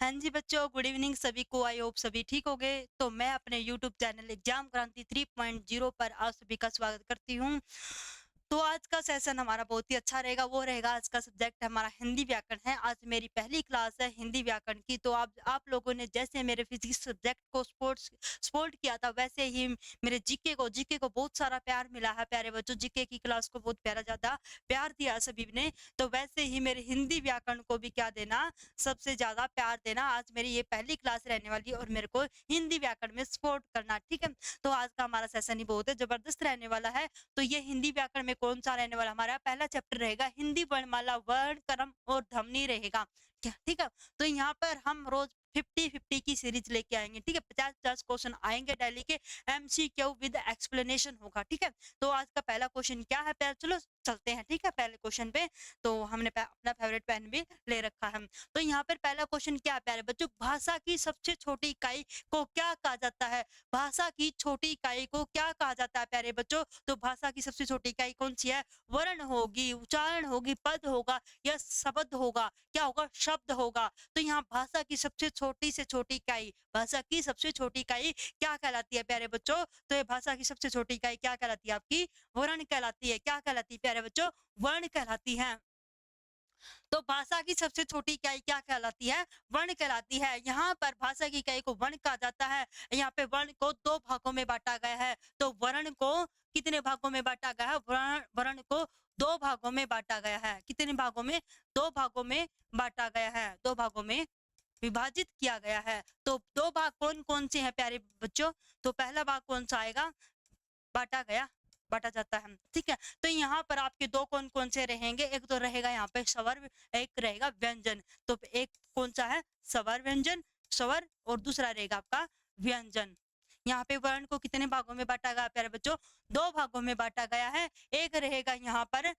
हाँ जी बच्चों, good evening सभी को। आई होप सभी ठीक हो गए। तो मैं अपने यूट्यूब चैनल एग्जाम क्रांति 3.0 पर आप सभी का स्वागत करती हूँ। तो आज का सेशन हमारा बहुत ही अच्छा रहेगा। वो रहेगा, आज का सब्जेक्ट हमारा हिंदी व्याकरण है। आज मेरी पहली क्लास है हिंदी व्याकरण की। तो आप लोगों ने जैसे मेरे फिजिक्स सब्जेक्ट को सपोर्ट किया था, वैसे ही मेरे जीके को बहुत सारा प्यार मिला है प्यारे बच्चों। जीके की क्लास को बहुत प्यारा ज्यादा प्यार दिया सभी ने। तो वैसे ही मेरे हिंदी व्याकरण को भी क्या देना, सबसे ज्यादा प्यार देना। आज मेरी ये पहली क्लास रहने वाली है और मेरे को हिंदी व्याकरण में सपोर्ट करना, ठीक है। तो आज का हमारा सेशन ही बहुत जबरदस्त रहने वाला है। तो ये हिंदी व्याकरण में कौन सा रहने वाला, हमारा पहला चैप्टर रहेगा हिंदी वर्णमाला, वर्ण क्रम और ध्वनि रहेगा, ठीक है। तो यहाँ पर हम रोज 50-50 की सीरीज लेके आएंगे, ठीक है। 50-50 क्वेश्चन आएंगे डेली के, एमसीक्यू विद एक्सप्लेनेशन होगा, ठीक है। तो आज का पहला क्वेश्चन क्या है, पहले चलो चलते हैं, ठीक है, पहले क्वेश्चन पे। तो हमने अपना फेवरेट पेन भी ले रखा है। तो यहाँ पर पहला क्वेश्चन क्या है प्यारे बच्चों, भाषा की सबसे छोटी इकाई को क्या कहा जाता है। भाषा की छोटी इकाई को क्या कहा जाता है प्यारे बच्चों। तो भाषा की सबसे छोटी इकाई कौन सी है, वर्ण होगी, उच्चारण होगी, पद होगा या शब्द होगा, क्या होगा, शब्द होगा। तो यहाँ भाषा की सबसे छोटी से छोटी इकाई, भाषा की सबसे छोटी इकाई क्या कहलाती है प्यारे बच्चों। तो ये भाषा की सबसे छोटी इकाई क्या कहलाती है, आपकी वर्ण कहलाती है। क्या कहलाती है प्यारे बच्चों, वर्ण कहलाती है। तो भाषा की सबसे छोटी इकाई क्या कहलाती है, वर्ण कहलाती है। यहाँ पर भाषा की इकाई को वर्ण कहा जाता है। यहाँ पे वर्ण को दो भागों में बांटा गया है। तो वर्ण को कितने भागों में बांटा गया है, वर्ण को दो भागों में बांटा गया है। कितने भागों में, दो भागों में बांटा गया है, दो भागों में विभाजित किया गया है। तो दो भाग कौन कौन से हैं प्यारे बच्चों। तो पहला भाग कौन सा आएगा, बांटा गया, बांटा जाता है, ठीक है। तो यहाँ पर आपके दो कौन कौन से रहेंगे, एक तो रहेगा यहाँ पे स्वर, एक रहेगा व्यंजन। तो एक कौन सा है, स्वर व्यंजन, स्वर, और दूसरा रहेगा आपका व्यंजन। यहाँ पे वर्ण को कितने भागों में बांटा गया प्यारे बच्चों, दो भागों में बांटा गया है। एक रहेगा यहाँ पर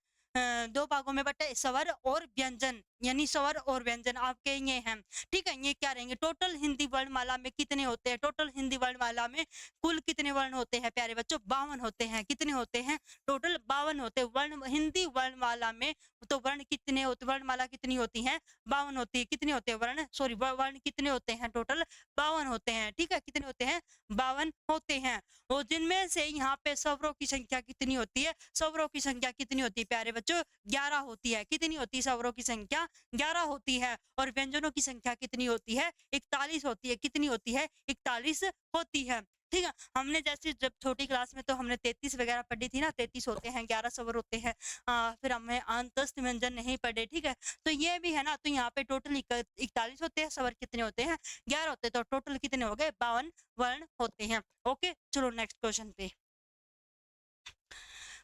दो भागों में बटे स्वर और व्यंजन, यानी स्वर और व्यंजन आपके ये हैं, ठीक है। ये क्या रहेंगे, टोटल हिंदी वर्णमाला में कितने होते हैं, टोटल हिंदी वर्णमाला में कुल कितने वर्ण होते हैं प्यारे बच्चों, 52 होते हैं। कितने होते हैं, टोटल 52 होते हैं वर्ण हिंदी वर्णमाला में। तो वर्ण कितने होते, वर्णमाला कितनी होती है, 52 होती है। कितने होते हैं वर्ण, सॉरी वर्ण कितने होते हैं, टोटल 52 होते हैं, ठीक है। कितने होते हैं, 52 होते हैं। और जिनमें से यहाँ पे स्वरों की संख्या कितनी होती है, स्वरों की संख्या कितनी होती है प्यारे बच्चों, 11 होती है। कितनी होती है, स्वरों की संख्या 11 होती है। और व्यंजनों की संख्या कितनी होती है, 41 होती है। कितनी होती है, 41 होती है, ठीक है। हमने जैसे जब छोटी क्लास में तो हमने 33 वगैरह पढ़ी थी ना, 33 होते हैं, 11 स्वर होते हैं। फिर हमने अंतस्थ व्यंजन नहीं पढ़े, ठीक है। तो ये भी है ना, तो यहाँ पे टोटल 41 होते हैं, स्वर कितने होते हैं, 11 होते हैं। तो टोटल कितने हो गए, 52 वर्ण होते हैं। ओके, चलो नेक्स्ट क्वेश्चन पे।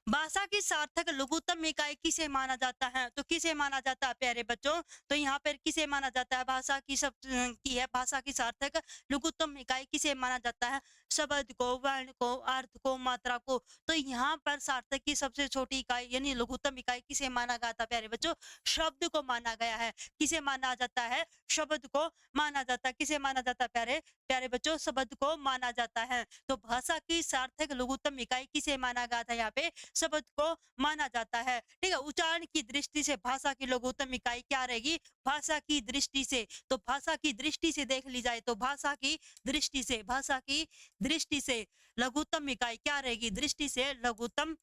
भाषा की सार्थक लघुत्तम इकाई किसे माना जाता है, तो किसे माना जाता है प्यारे बच्चों। तो यहाँ पर किसे माना जाता है, भाषा की सब की है, भाषा की सार्थक लघुत्तम इकाई किसे माना जाता है, शब्द को, वर्ण को, अर्थ को, मात्रा को। तो यहाँ पर सार्थक की सबसे छोटी इकाई यानी लघुत्तम इकाई किसे माना गया था प्यारे बच्चों, शब्द को माना गया है। किसे माना जाता है, शब्द को माना जाता है। किसे माना जाता है प्यारे प्यारे बच्चों, शब्द को माना जाता है। तो भाषा की सार्थक लघुत्तम इकाई किसे माना गया था, यहाँ पे शब्द को माना जाता है, ठीक है। उच्चारण की दृष्टि से भाषा की लघुत्तम इकाई क्या रहेगी, भाषा की दृष्टि से। तो भाषा की दृष्टि से देख ली जाए तो भाषा की दृष्टि से, भाषा की दृष्टि से लघुत्तम इकाई क्या रहेगी, दृष्टि से लघुत्तम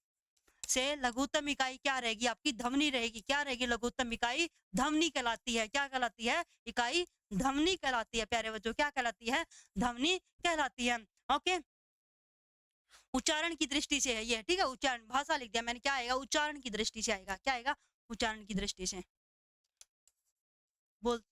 इकाई क्या रहेगी, आपकी ध्वनि रहेगी। क्या रहेगी, लघुत्तम इकाई ध्वनि कहलाती है। क्या कहलाती है, इकाई ध्वनि कहलाती है प्यारे बच्चों। क्या कहलाती है, ध्वनि कहलाती है। ओके, उच्चारण की दृष्टि से है ये, ठीक है। उच्चारण, भाषा लिख दिया मैंने, क्या आएगा, उच्चारण की दृष्टि से आएगा। क्या आएगा, उच्चारण की दृष्टि से बोल,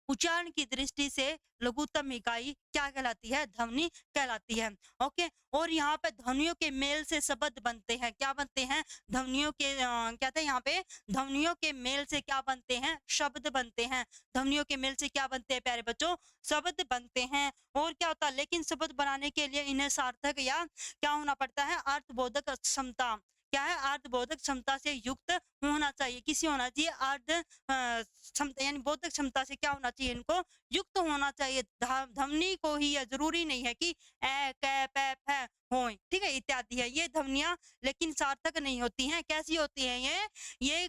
उच्चारण की दृष्टि से लघुत्तम इकाई क्या कहलाती है, ध्वनि कहलाती है। ओके, और यहाँ पे ध्वनियों के मेल से शब्द बनते हैं। क्या बनते हैं, ध्वनियों के कहते हैं यहाँ पे, ध्वनियों के मेल से क्या बनते हैं, शब्द बनते हैं। ध्वनियों के मेल से क्या बनते हैं प्यारे बच्चों, शब्द बनते हैं। और क्या होता है, लेकिन शब्द बनाने के लिए इन्हें सार्थक या क्या होना पड़ता है, अर्थबोधक क्षमता, क्या है, अर्थबोधक क्षमता से युक्त होना चाहिए। किसी होना चाहिए, अर्ध क्षमता यानी बौद्धिक क्षमता से क्या होना चाहिए, इनको युक्त होना चाहिए। ध्वनि को ही, यह जरूरी नहीं है कि ए, क, प, फ हो, ठीक है, इत्यादि है ये ध्वनियां, लेकिन सार्थक नहीं होती हैं। कैसी होती हैं ये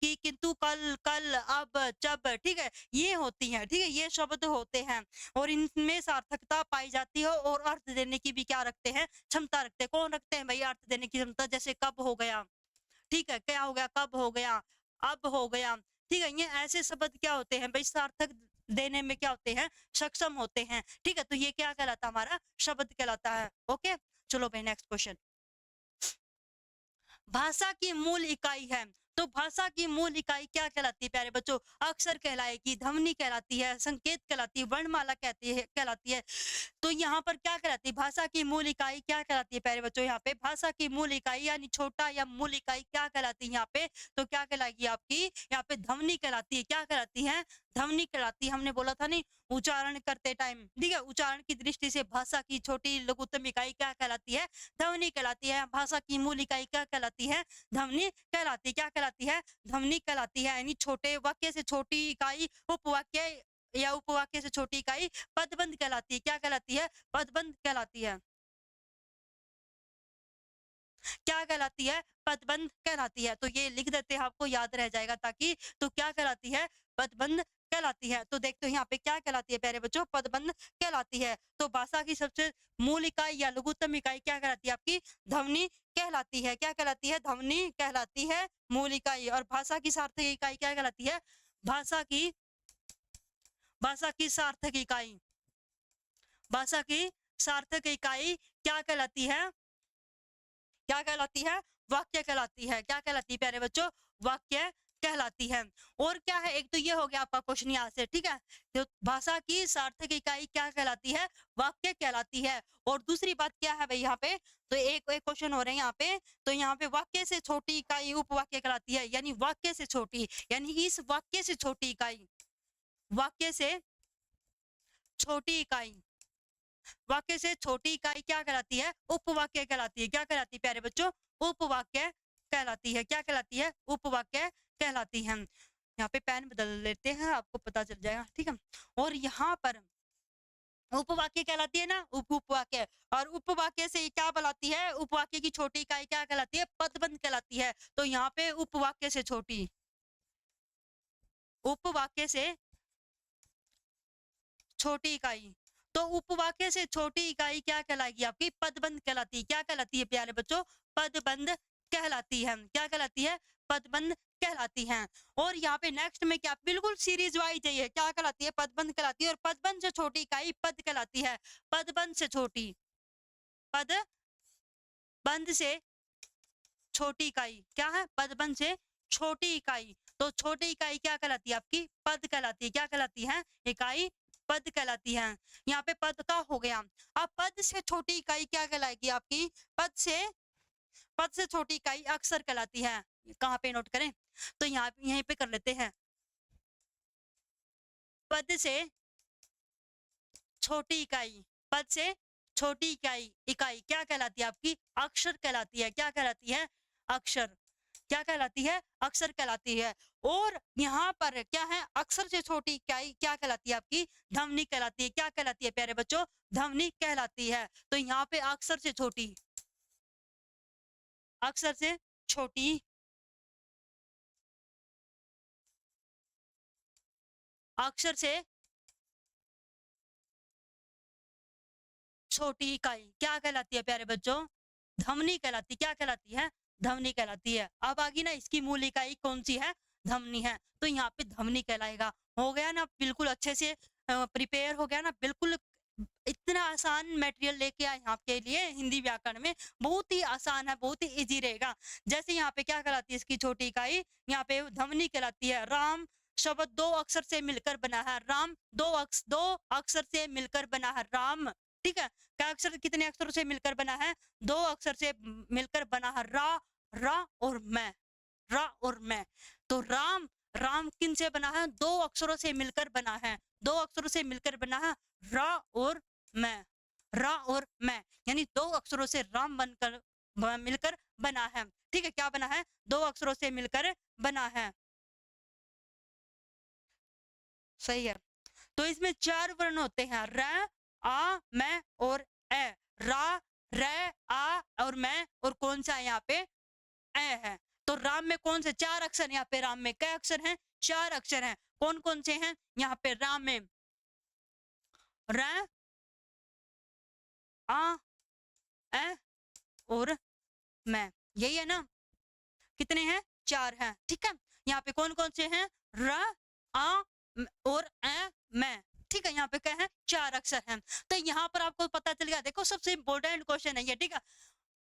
कि, किंतु, कल, कल, अब, जब, ठीक है, ये होती हैं, ठीक है, ये शब्द होते हैं और इनमें सार्थकता पाई जाती है और अर्थ देने की भी क्या रखते हैं, क्षमता रखते हैं। कौन रखते हैं भाई अर्थ देने की क्षमता? जैसे कब हो गया, ठीक है, क्या हो गया, कब हो गया, अब हो गया, ठीक है, ये ऐसे शब्द क्या होते हैं भाई, सार्थक देने में क्या होते हैं, सक्षम होते हैं, ठीक है, तो ये क्या कहलाता है, हमारा शब्द कहलाता है। ओके, चलो भाई नेक्स्ट क्वेश्चन। भाषा की मूल इकाई है, तो भाषा की मूल इकाई क्या कहलाती है प्यारे बच्चों? अक्षर कहलाएगी, ध्वनि कहलाती है, संकेत कहलाती है, वर्णमाला कहलाती है। तो यहाँ पर क्या कहलाती है, भाषा की मूल इकाई क्या कहलाती है प्यारे बच्चों? यहाँ पे भाषा की मूल इकाई यानी छोटा या मूल इकाई क्या कहलाती है यहाँ पे? तो क्या कहलाएगी आपकी? यहाँ पे ध्वनि कहलाती है। क्या कहलाती है? ध्वनि कहलाती है। हमने बोला था नहीं, उच्चारण करते टाइम, ठीक है, उच्चारण की दृष्टि से भाषा की छोटी लघुत्तम इकाई क्या कहलाती है? ध्वनि कहलाती है। भाषा की मूल इकाई क्या कहलाती है? ध्वनि कहलाती है। क्या कहलाती है? ध्वनि कहलाती है। यानी छोटे वाक्य से छोटी इकाई उपवाक्य या उपवाक्य से छोटी इकाई पदबंध कहलाती है। क्या कहलाती है? पदबंध कहलाती है। क्या कहलाती है? पदबंध कहलाती है। तो ये लिख देते हैं, आपको याद रह जाएगा ताकि, तो क्या कहलाती है? पदबंध कहलाती है। तो देखते हो यहाँ पे क्या कहलाती है प्यारे बच्चों? पदबंध कहलाती है। तो भाषा की सबसे मूल इकाई या लघुत्तम इकाई क्या कहलाती है आपकी? ध्वनि कहलाती है। क्या कहलाती है? ध्वनि कहलाती है मूल इकाई। और भाषा की सार्थक इकाई क्या कहलाती है? भाषा की सार्थक इकाई, भाषा की सार्थक इकाई क्या कहलाती है? क्या कहलाती है? वाक्य कहलाती है। क्या कहलाती है प्यारे बच्चों? वाक्य कहलाती है। और क्या है, एक तो ये हो गया आपका क्वेश्चन यहाँ से, ठीक है, तो भाषा की सार्थक इकाई क्या कहलाती है? वाक्य कहलाती है। और दूसरी बात क्या है भाई यहाँ पे, तो एक एक क्वेश्चन हो रहे हैं यहाँ पे, तो यहाँ पे वाक्य से छोटी इकाई उपवाक्य कहलाती है। यानी वाक्य से छोटी, यानी इस वाक्य से छोटी इकाई, वाक्य से छोटी इकाई, वाक्य से छोटी इकाई क्या कहलाती है? उपवाक्य कहलाती है। क्या कहलाती है प्यारे बच्चों? उपवाक्य कहलाती है। क्या कहलाती है? उपवाक्य कहलाती है। यहाँ पे पेन बदल लेते हैं, आपको पता चल जाएगा, ठीक है। और यहाँ पर उपवाक्य कहलाती है ना, उपवाक्य, और उपवाक्य से क्या बुलाती है? उपवाक्य की छोटी इकाई क्या कहलाती है? पदबंध कहलाती है। तो यहाँ पे उपवाक्य से छोटी, उपवाक्य से छोटी इकाई, तो उपवाक्य से छोटी इकाई क्या कहलाएगी आपकी? पदबंध कहलाती है। क्या कहलाती है प्यारे बच्चों? पदबंध कहलाती है। क्या कहलाती है? पदबंध कहलाती है। और यहाँ पे नेक्स्ट में क्या, बिल्कुल सीरीज वाइज है, क्या कहलाती है? पदबंध कहलाती है। और पदबंध से छोटी इकाई पद कहलाती है। पदबंध से छोटी, पदबंध से छोटी इकाई क्या है? पदबंध से छोटी इकाई। तो छोटी इकाई क्या कहलाती है आपकी? पद कहलाती है। क्या कहलाती है? इकाई पद कहलाती है। यहाँ पे पद का हो गया। अब पद से छोटी इकाई क्या कहलाएगी आपकी? पद से छोटी इकाई अक्षर कहलाती है। कहाँ पे नोट करें? तो यहाँ यहीं पे कर लेते हैं। पद से छोटी इकाई, पद से छोटी इकाई क्या कहलाती है आपकी? अक्षर कहलाती है। क्या कहलाती है? अक्षर। क्या कहलाती है? अक्षर कहलाती है। और यहाँ पर क्या है? अक्षर से छोटी इकाई क्या कहलाती है आपकी? ध्वनि कहलाती है। क्या कहलाती है प्यारे बच्चों? ध्वनि कहलाती है। तो यहाँ पे अक्षर से छोटी, अक्षर से छोटी, अक्षर से छोटी इकाई क्या कहलाती है प्यारे बच्चों? ध्वनि कहलाती है। क्या कहलाती है? ध्वनि कहलाती है। अब आगे ना, इसकी मूल इकाई कौन सी है? ध्वनि है। तो यहाँ पे ध्वनि कहलाएगा। हो गया ना, बिल्कुल अच्छे से प्रिपेयर हो गया ना, बिल्कुल इतना आसान मटेरियल लेके आए आपके लिए हिंदी व्याकरण में, बहुत ही आसान है, बहुत ही इजी रहेगा। जैसे यहाँ पे क्या कहलाती है इसकी छोटी इकाई? यहाँ पे ध्वनि कहलाती है। राम शब्द दो अक्षर से मिलकर बना है। राम दो अक्षर से मिलकर बना है। राम, ठीक है, क्या अक्षर, कितने अक्षरों से मिलकर बना है? दो अक्षर से मिलकर बना है। रा और मैं, रा और मैं। तो राम, राम किन से बना है? दो अक्षरों से मिलकर बना है। दो अक्षरों से मिलकर बना है रा और मैं, रा और मैं, यानी दो अक्षरों से राम बनकर मिलकर बना है। ठीक है, क्या बना है? दो अक्षरों से मिलकर बना है। सही है। तो इसमें चार वर्ण होते हैं, र, आ, मैं और ए। रा, रे, आ और मैं, और कौन सा है यहाँ पे? ए है। तो राम में कौन से 4 अक्षर, यहाँ पे राम में क्या अक्षर हैं, 4 अक्षर हैं। कौन कौन से हैं, यहाँ पे राम में र, आ, ए और मैं, यही है ना। कितने हैं, 4 हैं, ठीक है। यहाँ पे कौन कौन से हैं, र, आ और ए, मैं, ठीक है। यहाँ पे क्या है, 4 अक्षर हैं। तो यहाँ पर आपको पता चल गया। देखो सबसे इंपॉर्टेंट क्वेश्चन है ये, ठीक है।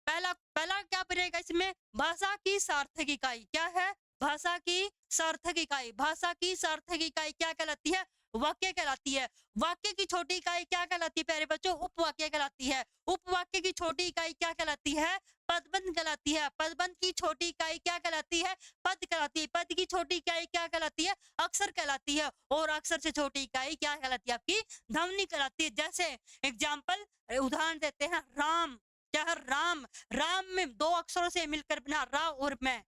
पहला पहला क्या बनेगा इसमें, भाषा की सार्थक इकाई क्या है, भाषा की सार्थक इकाई। भाषा की सार्थक इकाई क्या कहलाती है, वाक्य कहलाती है। वाक्य की छोटी इकाई क्या कहलाती है प्यारे बच्चों, उपवाक्य कहलाती है। उपवाक्य की छोटी इकाई क्या कहलाती है, पदबंध कहलाती है। पदबंध की छोटी इकाई क्या कहलाती है, पद कहलाती है। पद की छोटी इकाई क्या कहलाती है, अक्षर कहलाती है। और अक्षर से छोटी इकाई क्या कहलाती है, आपकी ध्वनि कहलाती है। जैसे एग्जाम्पल, उदाहरण देते हैं, राम, क्या है, राम। राम में 2 अक्षरों से मिलकर बना रा और मैं,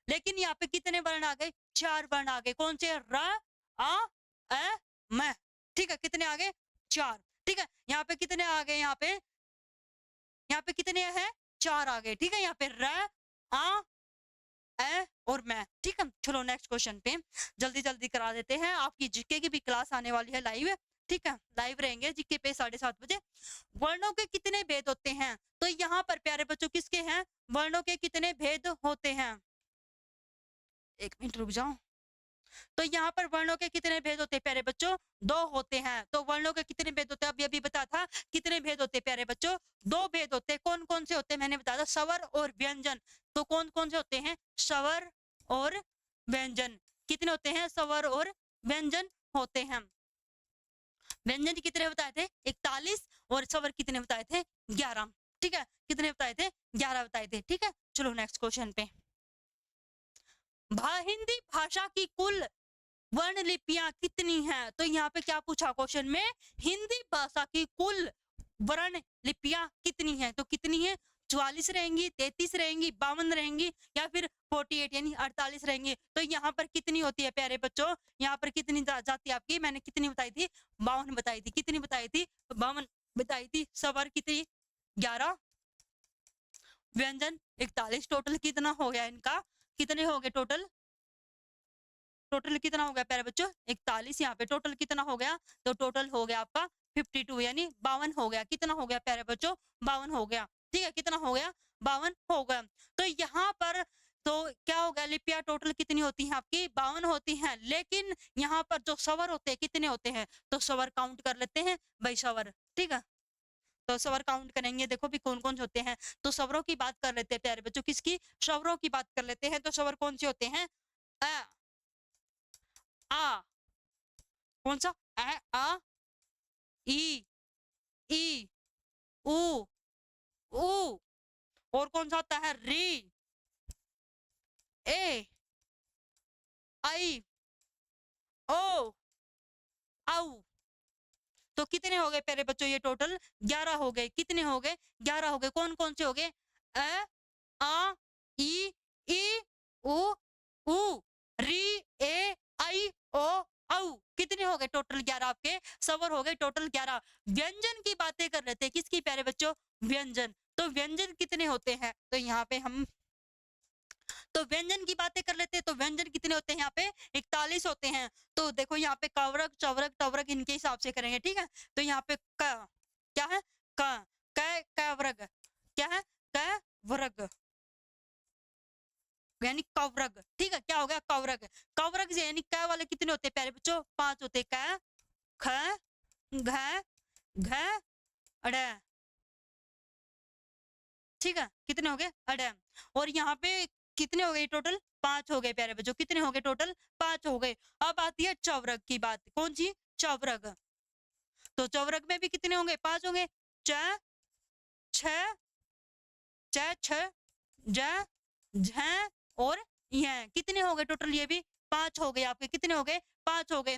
लेकिन यहाँ पे कितने वर्ण आ गए, 4 वर्ण आ गए। कौन से, रा, आ, ए, मैं, ठीक है। कितने आ गए, 4, ठीक है। यहाँ पे कितने आ गए, यहाँ पे कितने हैं, 4 आ गए, ठीक है। यहाँ पे र, आ, ए और मैं, ठीक है। चलो नेक्स्ट क्वेश्चन पे जल्दी जल्दी करा देते हैं। आपकी जीके की भी क्लास आने वाली है लाइव, ठीक है। लाइव रहेंगे जीके पे 7:30 बजे। वर्णों के कितने भेद होते हैं, तो यहाँ पर प्यारे बच्चों किसके हैं, वर्णों के कितने भेद होते हैं, 1 मिनट रुक जाओ। तो यहाँ पर वर्णों के कितने भेद होते हैं प्यारे बच्चों, 2 होते हैं। तो वर्णों के कितने भेद होते हैं, अभी अभी बताया था कितने भेद होते हैं प्यारे बच्चों, 2 भेद होते हैं। कौन कौन से होते हैं, मैंने बताया था, स्वर और व्यंजन। तो कौन कौन से होते हैं, स्वर और व्यंजन। कितने होते हैं, स्वर और व्यंजन होते हैं। व्यंजन कितने बताए थे, 41, और स्वर कितने बताए थे, 11, ठीक है। कितने बताए थे, 11 बताए थे, ठीक है। चलो नेक्स्ट क्वेश्चन पे, हिंदी भाषा की कुल वर्ण लिपियां कितनी हैं, तो यहाँ पे क्या पूछा क्वेश्चन में, हिंदी भाषा की कुल वर्ण लिपियां कितनी हैं, तो कितनी है, 44 रहेंगी, 33 रहेंगी, 52 रहेंगी, या फिर 48 यानी 48 रहेंगी। तो यहाँ पर कितनी होती है प्यारे बच्चों, यहाँ पर कितनी जाती है आपकी, मैंने कितनी बताई थी, 52 बताई थी। कितनी बताई थी, 52 बताई थी। स्वर कितनी, 11, व्यंजन 41। टोटल कितना हो गया इनका, कितने हो गए टोटल, टोटल कितना हो गया प्यारे बच्चों, 41। यहाँ पे टोटल कितना हो गया, तो टोटल हो गया आपका 52 यानी 52 हो गया। कितना हो गया प्यारे बच्चों, 52 हो गया, ठीक है। कितना हो गया, 52 हो गया। तो यहाँ पर तो क्या हो गया, लिपियां टोटल कितनी होती हैं आपकी, 52 होती हैं। लेकिन यहाँ पर जो स्वर होते हैं कितने होते हैं, तो स्वर काउंट कर लेते हैं भाई, स्वर, ठीक है। तो स्वर काउंट करेंगे, देखो भी कौन कौन से होते हैं। तो स्वरों की बात कर लेते हैं प्यारे बच्चों, किसकी, स्वरों की बात कर लेते हैं। तो स्वर कौन से होते हैं, अ, आ, कौन सा, आ, ई, ई, उ, ऊ, और कौन सा होता है, री, ए, आई, ओ, औ। तो कितने हो गए प्यारे बच्चों, ये टोटल 11 हो गए। कितने हो गए, 11 हो गए। कौन कौन से हो गए, अ, आ, ई, उ, ऊ, री, ए, आई, ओ, औ। कितने हो गए टोटल, 11 आपके स्वर हो गए टोटल 11। व्यंजन की बातें कर लेते हैं, किसकी प्यारे बच्चों, व्यंजन। तो व्यंजन कितने होते हैं, तो यहाँ पे हम तो व्यंजन की बातें कर लेते हैं। तो व्यंजन कितने होते हैं यहाँ पे, 41 होते हैं। तो देखो यहाँ पे कवरक, चवरक, टवरक इनके हिसाब से करेंगे, ठीक है। तो यहाँ पे क क्या है, क, कवरग, क्या है, कवरग यानी कवरग, ठीक है। क्या हो गया, कवरग। कवरग से यानी क वाले कितने होते हैं प्यारे बच्चों, 5 होते हैं। क, ख, घ, घ, अड़, ठीक है। कितने हो गए, अड़। और यहाँ पे कितने हो गए टोटल, 5 हो गए प्यारे बच्चों। कितने हो गए टोटल, 5 हो गए। अब आती है चौवरग की बात, कौन सी, चौवरग। तो चौवरग में भी कितने होंगे, 5 होंगे। च, छ, च, छ, ज, झ और यह। कितने हो गए टोटल, ये भी 5 हो गए आपके। कितने हो गए, 5 हो गए।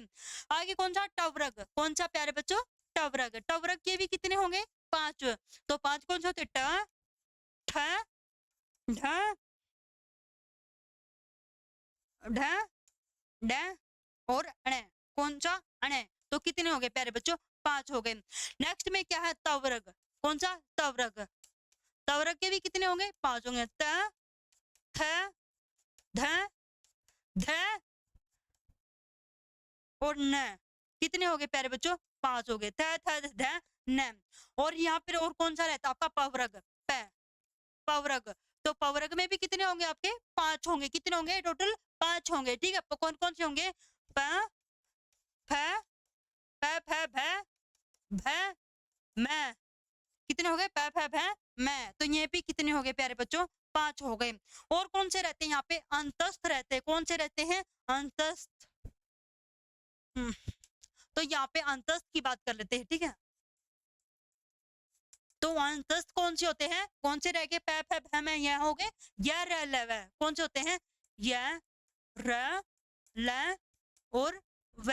आगे कौन सा, टवरग। कौन सा प्यारे बच्चों, टवरग। टवरग के भी कितने होंगे, 5। तो 5 कौन से होते, ट, ठ, ढ, ढ, ड और अण। कौन सा, अण। तो कितने हो गए प्यारे बच्चों, 5 हो गए। नेक्स्ट में क्या है, तवरग। कौन सा, तवरग। तवरग के भी कितने होंगे, 5 होंगे। त, थ, ध, ध और न। कितने हो गए प्यारे बच्चों? 5 हो गए। थ, थ, ध, न। और यहाँ पर और कौन सा रहता है आपका? पवर्ग, प, पवर्ग। तो पवर्ग में भी कितने होंगे आपके? 5 होंगे। कितने होंगे टोटल? 5 होंगे। ठीक है, कौन कौन से होंगे? प, फ, प, फ, भ, भ, मैं। कितने हो गए? प, फ, भ, मैं। तो ये भी कितने हो गए प्यारे बच्चों? 5 हो गए। और कौन से रहते हैं यहाँ पे? अंतस्थ रहते हैं। कौन से रहते हैं? अंतस्थ। तो यहाँ पे अंतस्थ की बात कर लेते हैं। ठीक है, तो अंतस्थ कौन से होते हैं? कौन से रह गए? प, फ, भ, मैं, यह हो गए। य, र, ल, व। कौन से होते हैं? य, र, ल और व।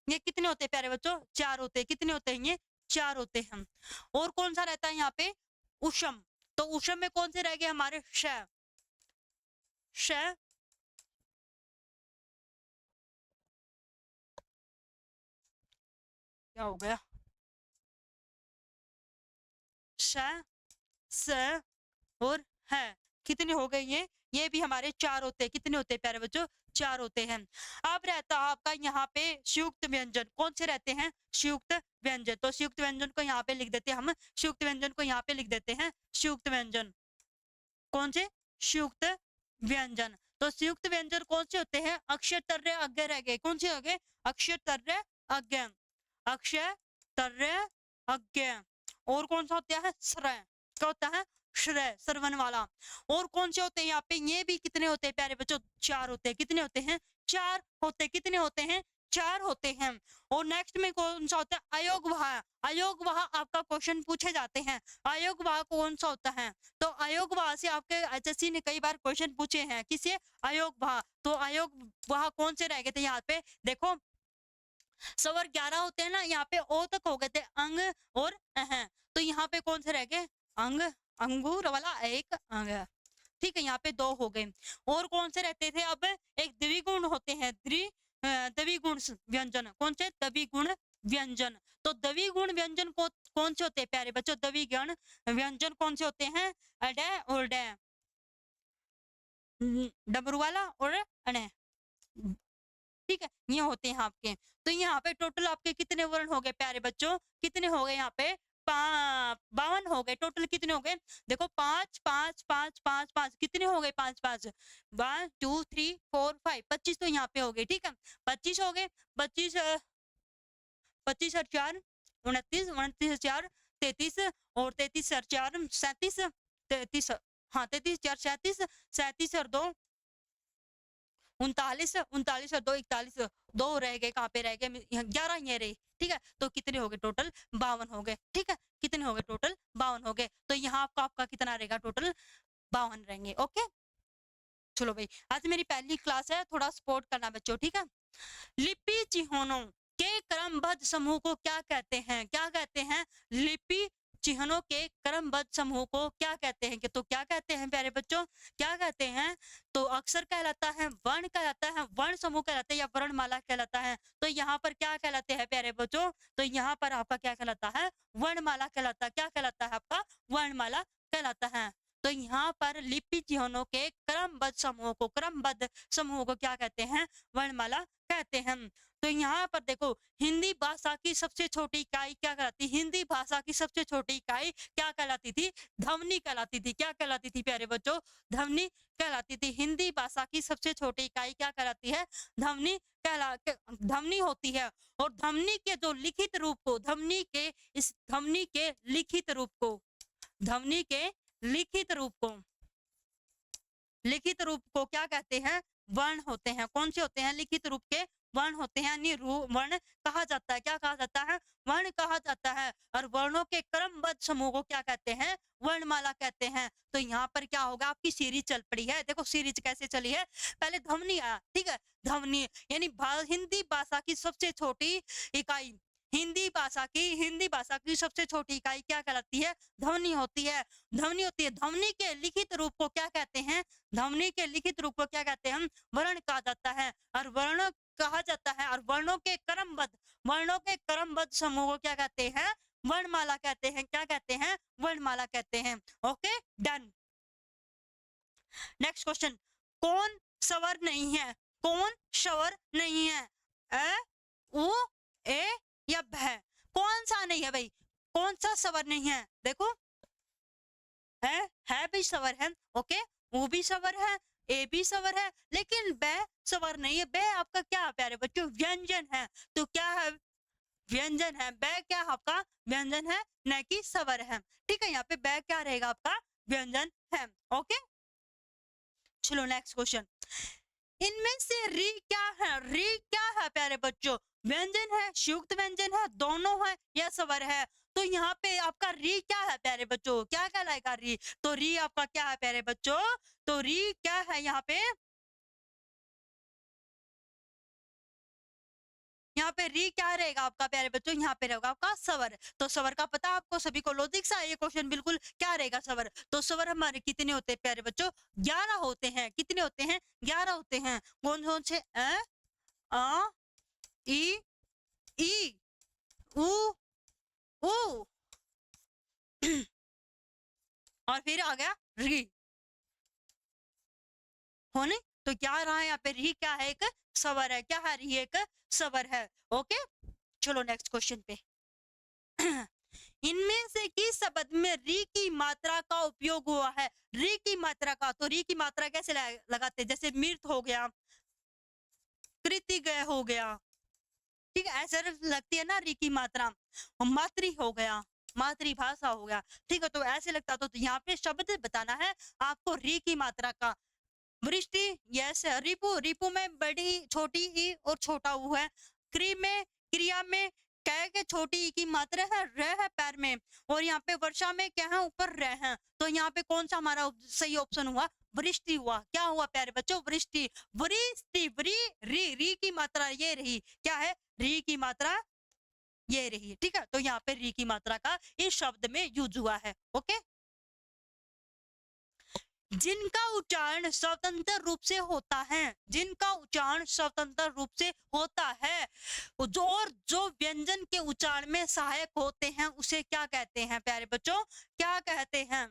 ये कितने होते हैं प्यारे बच्चों? 4 होते हैं। कितने होते हैं ये? 4 होते हैं। और कौन सा रहता है यहाँ पे? उषम। तो उषम में कौन से रह गए हमारे? श, श, क्या हो गया? श, स और है। कितने हो गए ये भी हमारे 4 होते हैं। कितने होते हैं प्यारे बच्चों? 4 होते हैं। अब रहता है आपका यहाँ पे संयुक्त व्यंजन। कौन से रहते हैं? संयुक्त व्यंजन। तो संयुक्त व्यंजन को यहाँ पे लिख देते हैं हम। संयुक्त व्यंजन को यहाँ पे लिख देते हैं संयुक्त व्यंजन। कौन से? संयुक्त व्यंजन। तो संयुक्त व्यंजन कौन से होते हैं? अक्षय तर्रे अज्ञ रह गए। कौन से हो गए? अक्षय तर्रे अज्ञ, अक्षय तर्रे अज्ञ। और कौन सा होता है? श्रय। क्या होता है? श्रय, श्रवण वाला। और कौन से होते हैं यहाँ पे? ये भी कितने होते हैं प्यारे बच्चों? 4 होते हैं। कितने होते हैं? 4 होते। कितने होते हैं? 4 होते हैं। और नेक्स्ट में कौन सा होता है? अयोगवाह। अयोगवाह आपका क्वेश्चन पूछे जाते हैं। अयोगवाह कौन सा होता है? तो अयोगवाह से आपके एचएससी ने कई बार क्वेश्चन पूछे हैं। किससे? अयोगवाह। तो अयोगवाह कौन से रह गए थे यहाँ पे? देखो, स्वर 11 होते हैं ना, यहाँ पे ओ तक हो गए थे, अंग और अह। तो यहाँ पे कौन से रह गए? अंग, अंगूर वाला एक अंग। ठीक है, यहाँ पे 2 हो गए। और कौन से रहते थे? अब एक द्विगुण होते हैं। द्विगुण व्यंजन। कौन से? द्विगुण व्यंजन। तो द्विगुण व्यंजन को कौन से होते हैं प्यारे बच्चों? द्विगुण व्यंजन कौन से होते हैं? अड और डे, डमरू वाला और अण। ठीक है, ये होते हैं आपके। तो यहाँ पे टोटल आपके कितने वर्ण हो गए प्यारे बच्चों? कितने हो गए यहाँ पे? 52 हो गए। टोटल कितने हो गए? देखो, 5 5 5 5 5। कितने हो गए? 5 5, 1 2 3 4 5, 25 तो यहाँ पे हो गए। ठीक है, 25 हो गए। 25 25 और 4 29, 29 और 4 33 और 33 और 4 37, 33, हाँ 33 4 37, 37 और 2 39, 39 और 2 41, 2 रह गए। कहाँ पे रह गए? 11 ये रहे। ठीक है, तो कितने हो गए टोटल? 52 हो गए। ठीक है, कितने हो गए टोटल? 52 हो गए। तो यहाँ आपका कितना रहेगा टोटल? 52 रहेंगे। ओके, चलो भाई, आज मेरी पहली क्लास है, थोड़ा सपोर्ट करना बच्चों। ठीक है, लिपि चिन्हों के क्रमबद्ध समूह को क्या कहते हैं? क्या कहते हैं? लिपि चिन्हों के क्रमबद्ध समूह को क्या कहते हैं? तो क्या कहते हैं प्यारे बच्चों? क्या कहते हैं? तो अक्षर कहलाता है, वर्ण कहलाता है, वर्ण समूह कहलाता है, या वर्णमाला कहलाता है। तो यहाँ पर क्या कहलाते हैं प्यारे बच्चों? तो यहाँ पर आपका क्या कहलाता है? वर्णमाला कहलाता है। क्या कहलाता है आपका? वर्णमाला कहलाता है। तो यहाँ पर लिपि चिन्हों के क्रमबद्ध समूह को क्या कहते हैं? वर्णमाला कहते हैं। तो यहाँ पर देखो, हिंदी भाषा की सबसे छोटी इकाई क्या कहलाती? हिंदी भाषा की सबसे छोटी इकाई क्या कहलाती थी? ध्वनि कहलाती थी। क्या कहलाती थी प्यारे बच्चों? ध्वनि कहलाती थी। हिंदी भाषा की सबसे छोटी इकाई क्या कहलाती है? ध्वनि ध्वनि होती है। और ध्वनि के जो लिखित रूप को, ध्वनि के लिखित रूप को, ध्वनि के लिखित रूप को क्या कहते हैं? वर्ण होते हैं। कौन से होते हैं? लिखित रूप के वर्ण होते हैं, यानी वर्ण कहा जाता है। क्या कहा जाता है? वर्ण कहा जाता है। और वर्णों के क्रमबद्ध समूह को क्या कहते हैं? वर्णमाला कहते हैं। तो यहाँ पर क्या होगा? आपकी सीरीज चल पड़ी है। देखो सीरीज कैसे चली है, पहले ध्वनि आया। ठीक है, ध्वनि यानी हिंदी भाषा की सबसे छोटी इकाई, हिंदी भाषा की सबसे छोटी इकाई क्या कहलाती है? ध्वनि होती है। ध्वनि के लिखित रूप को क्या कहते हैं? ध्वनि के लिखित रूप को क्या कहते हैं? वर्ण कहा जाता है। और वर्ण कहा जाता है। और वर्णों के क्रमबद्ध समूह को क्या कहते हैं? वर्णमाला कहते हैं। क्या कहते हैं? वर्णमाला कहते हैं। Okay, done. नेक्स्ट क्वेश्चन, कौन स्वर नहीं है? कौन स्वर नहीं है? अ, उ, ए या भ? कौन सा नहीं है भाई? कौन सा स्वर नहीं है? देखो, है भी स्वर है, ओके, वो भी स्वर है, ए भी स्वर है, लेकिन ब स्वर नहीं है। ब आपका क्या है प्यारे बच्चों? व्यंजन है। तो क्या है? व्यंजन है। ब क्या है आपका? व्यंजन है, न कि स्वर है। ठीक है, यहाँ पे ब क्या रहेगा आपका? व्यंजन है। ओके, चलो नेक्स्ट क्वेश्चन। इनमें से री क्या है? री क्या है प्यारे बच्चों? व्यंजन है, संयुक्त व्यंजन है, दोनों है या स्वर है? तो यहाँ पे आपका री क्या है प्यारे बच्चों? क्या कहलाएगा री? तो री आपका क्या है प्यारे बच्चों? तो री क्या है यहाँ पे? यहाँ पे री क्या रहेगा आपका प्यारे बच्चों? यहाँ पे रहेगा आपका स्वर। तो स्वर का पता आपको सभी को, लॉजिक सा ये क्वेश्चन बिल्कुल। क्या रहेगा स्वर? तो स्वर हमारे कितने होते हैं प्यारे बच्चों? 11 होते हैं। कितने होते हैं? 11 होते हैं। कौन कौन से? आ, ई, ई, उ, ऊ और फिर आ गया री। होने तो क्या रहा है यहाँ पे? री क्या है? एक स्वर है। क्या है? री एक स्वर है। ओके, चलो नेक्स्ट क्वेश्चन पे। इनमें से किस शब्द में री की मात्रा का उपयोग हुआ है? री की मात्रा का, तो री की मात्रा कैसे लगाते हैं? जैसे मृत हो गया, कृतिगय हो गया, ठीक है, ऐसे लगती है ना री की मात्रा। मातृ हो गया, मातृभाषा हो गया, ठीक है, तो ऐसे लगता। तो यहाँ पे शब्द बताना है आपको री की मात्रा का। वृष्टि, यस। रिपु, रिपु में बड़ी छोटी ई और छोटा ऊ है। क्री में, क्रिया में कै के छोटी ई की मात्रा है, र है पैर में। और यहाँ पे वर्षा में क्या है? ऊपर र है। तो यहाँ पे कौन सा हमारा सही ऑप्शन हुआ? वृष्टि हुआ। क्या हुआ प्यारे बच्चों? वृष्टि। वृष्टि, वृ, री, री की मात्रा ये रही। क्या है? री की मात्रा ये रही। ठीक है, तो यहाँ पे री की मात्रा का इस शब्द में यूज हुआ है। ओके, जिनका उच्चारण स्वतंत्र रूप से होता है, जिनका उच्चारण स्वतंत्र रूप से होता है, और जो व्यंजन के उच्चारण में सहायक होते हैं, उसे क्या कहते हैं प्यारे बच्चों? क्या कहते हैं?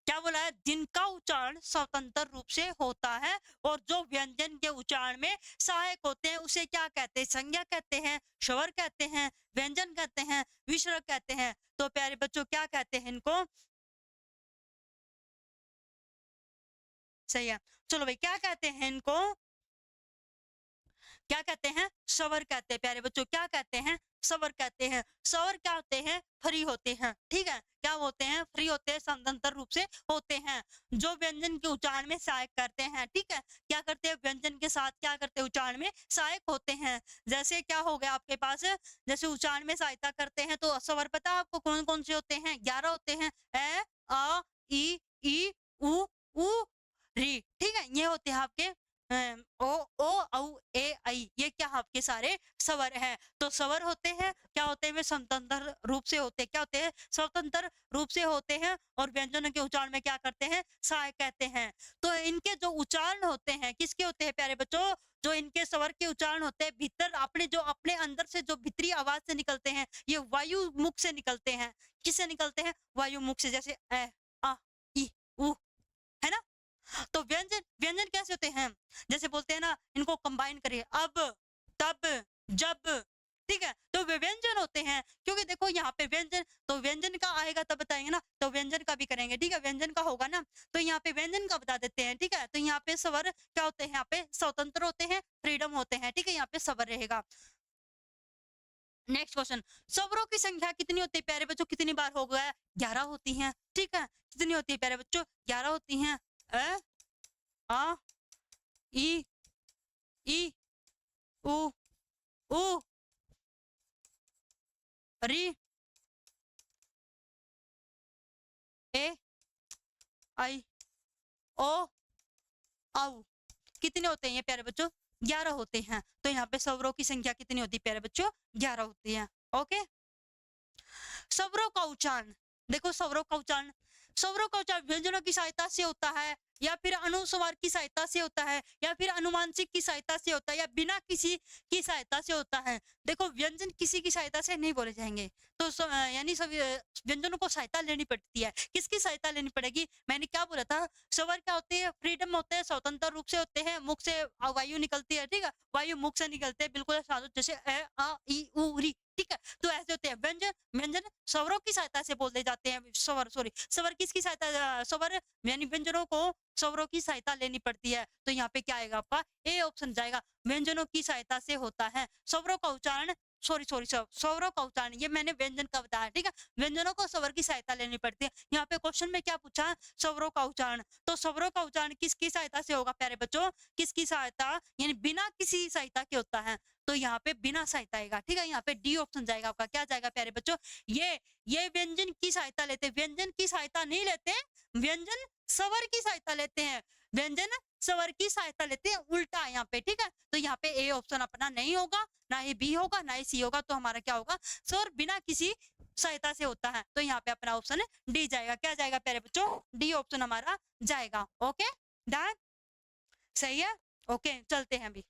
क्या बोला है? जिनका उच्चारण स्वतंत्र रूप से होता है और जो व्यंजन के उच्चारण में सहायक होते हैं, उसे क्या कहते हैं? संज्ञा कहते हैं, स्वर कहते हैं, व्यंजन कहते हैं, विसर्ग कहते हैं। तो प्यारे बच्चों क्या कहते हैं इनको? सही है। चलो भाई, क्या कहते हैं इनको? क्या कहते हैं? स्वर कहते हैं प्यारे बच्चों। क्या कहते हैं? स्वर कहते हैं। स्वर क्या होते हैं? फ्री होते हैं। ठीक है, क्या होते हैं? फ्री होते हैं, स्वतंत्र रूप से होते हैं, जो व्यंजन के उच्चारण में सहायक करते हैं। ठीक है, क्या करते हैं? व्यंजन के साथ क्या करते हैं? उच्चारण में सहायक होते हैं। जैसे क्या हो गया आपके पास? जैसे उच्चारण में सहायता करते हैं, तो स्वर पता है आपको कौन कौन से होते हैं? 11 होते हैं। ए, आ, ई, उ, री। ठीक है, ये होते हैं आपके ओ, औ, ए, ऐ। ये क्या आपके सारे स्वर हैं। तो स्वर होते हैं, क्या होते हैं? वे स्वतंत्र रूप से होते हैं। क्या होते हैं? स्वतंत्र रूप से होते हैं, और व्यंजनों के उच्चारण में क्या करते हैं? सहायक कहते हैं। तो इनके जो उच्चारण होते हैं, किसके होते हैं प्यारे बच्चों? जो इनके स्वर के उच्चारण होते हैं, भीतर अपने जो अपने अंदर से जो भीतरी आवाज से निकलते हैं, ये वायु मुख से निकलते हैं। किससे निकलते हैं? वायु मुख से। जैसे ए, आ, ई, उ, है ना? तो व्यंजन, व्यंजन कैसे होते हैं? जैसे बोलते हैं ना, इनको कंबाइन करिए, अब, तब, जब। ठीक है, तो वे व्यंजन होते हैं। क्योंकि देखो यहाँ पे व्यंजन, तो व्यंजन का आएगा तब बताएंगे ना, तो व्यंजन का भी करेंगे। ठीक है, व्यंजन का होगा ना, तो यहाँ पे व्यंजन का बता देते हैं। ठीक है, तो यहाँ पे स्वर क्या होते हैं? यहाँ पे स्वतंत्र होते हैं, फ्रीडम होते हैं। ठीक है, यहाँ पे स्वर रहेगा। नेक्स्ट क्वेश्चन, स्वरों की संख्या कितनी होती है प्यारे बच्चों? कितनी बार हो गया? 11 होती हैं। ठीक है, कितनी होती है प्यारे बच्चों? 11 होती हैं। अ, आ, ई, ई, उ, ऊ, री, ए, आई, ओ, औ। कितने होते हैं ये प्यारे बच्चों? 11 होते हैं। तो यहाँ पे स्वरों की संख्या कितनी होती है प्यारे बच्चों? 11 होती है। ओके, स्वरों का उच्चारण। देखो, स्वरों का उच्चारण, स्वरों का उच्चारण व्यंजनों की सहायता से होता है, या फिर अनुस्वार की सहायता से होता है, या फिर अनुवांशिक की सहायता से होता है, या बिना किसी की सहायता से होता है। देखो व्यंजन किसी की सहायता से नहीं बोले जाएंगे, तो यानी सभी व्यंजनों को सहायता लेनी पड़ती है। किसकी सहायता लेनी पड़ेगी? मैंने क्या बोला था, स्वर क्या होते हैं? फ्रीडम होते हैं, स्वतंत्र रूप से होते हैं, मुख से वायु निकलती है, ठीक है, वायु मुख से निकलते हैं, बिल्कुल साधु जैसे ए आ ई उ री, ठीक है। तो ऐसे होते हैं व्यंजन। व्यंजन स्वरों की सहायता से बोले जाते हैं। स्वर, सॉरी, स्वर किसकी सहायता, स्वर यानी व्यंजनों को स्वरों की सहायता लेनी पड़ती है। तो यहाँ पे क्या आएगा आपका? ए ऑप्शन जाएगा, व्यंजनों की सहायता से होता है। स्वरों का उच्चारण, सॉरी सॉरी, स्वरों का उच्चारण, ये मैंने व्यंजन का बताया, ठीक है। व्यंजनों को स्वर की सहायता लेनी पड़ती है। यहाँ पे क्वेश्चन में क्या पूछा? स्वरों का उच्चारण। तो स्वरों का उच्चारण किसकी सहायता से होगा प्यारे बच्चों? किसकी सहायता, यानी बिना किसी सहायता के होता है। तो यहाँ पे बिना सहायता आएगा, ठीक है। यहाँ पे डी ऑप्शन जाएगा आपका। क्या जाएगा प्यारे बच्चों? ये व्यंजन की सहायता लेते, व्यंजन की सहायता नहीं लेते, व्यंजन स्वर की सहायता लेते हैं। व्यंजन स्वर की सहायता लेते हैं, उल्टा है यहाँ पे, ठीक है। तो यहाँ पे ए ऑप्शन अपना नहीं होगा, ना ही बी होगा, ना ही सी होगा। तो हमारा क्या होगा? स्वर बिना किसी सहायता से होता है। तो यहाँ पे अपना ऑप्शन डी जाएगा। क्या जाएगा प्यारे बच्चों? डी ऑप्शन हमारा जाएगा। ओके डन, सही है। ओके चलते हैं अभी।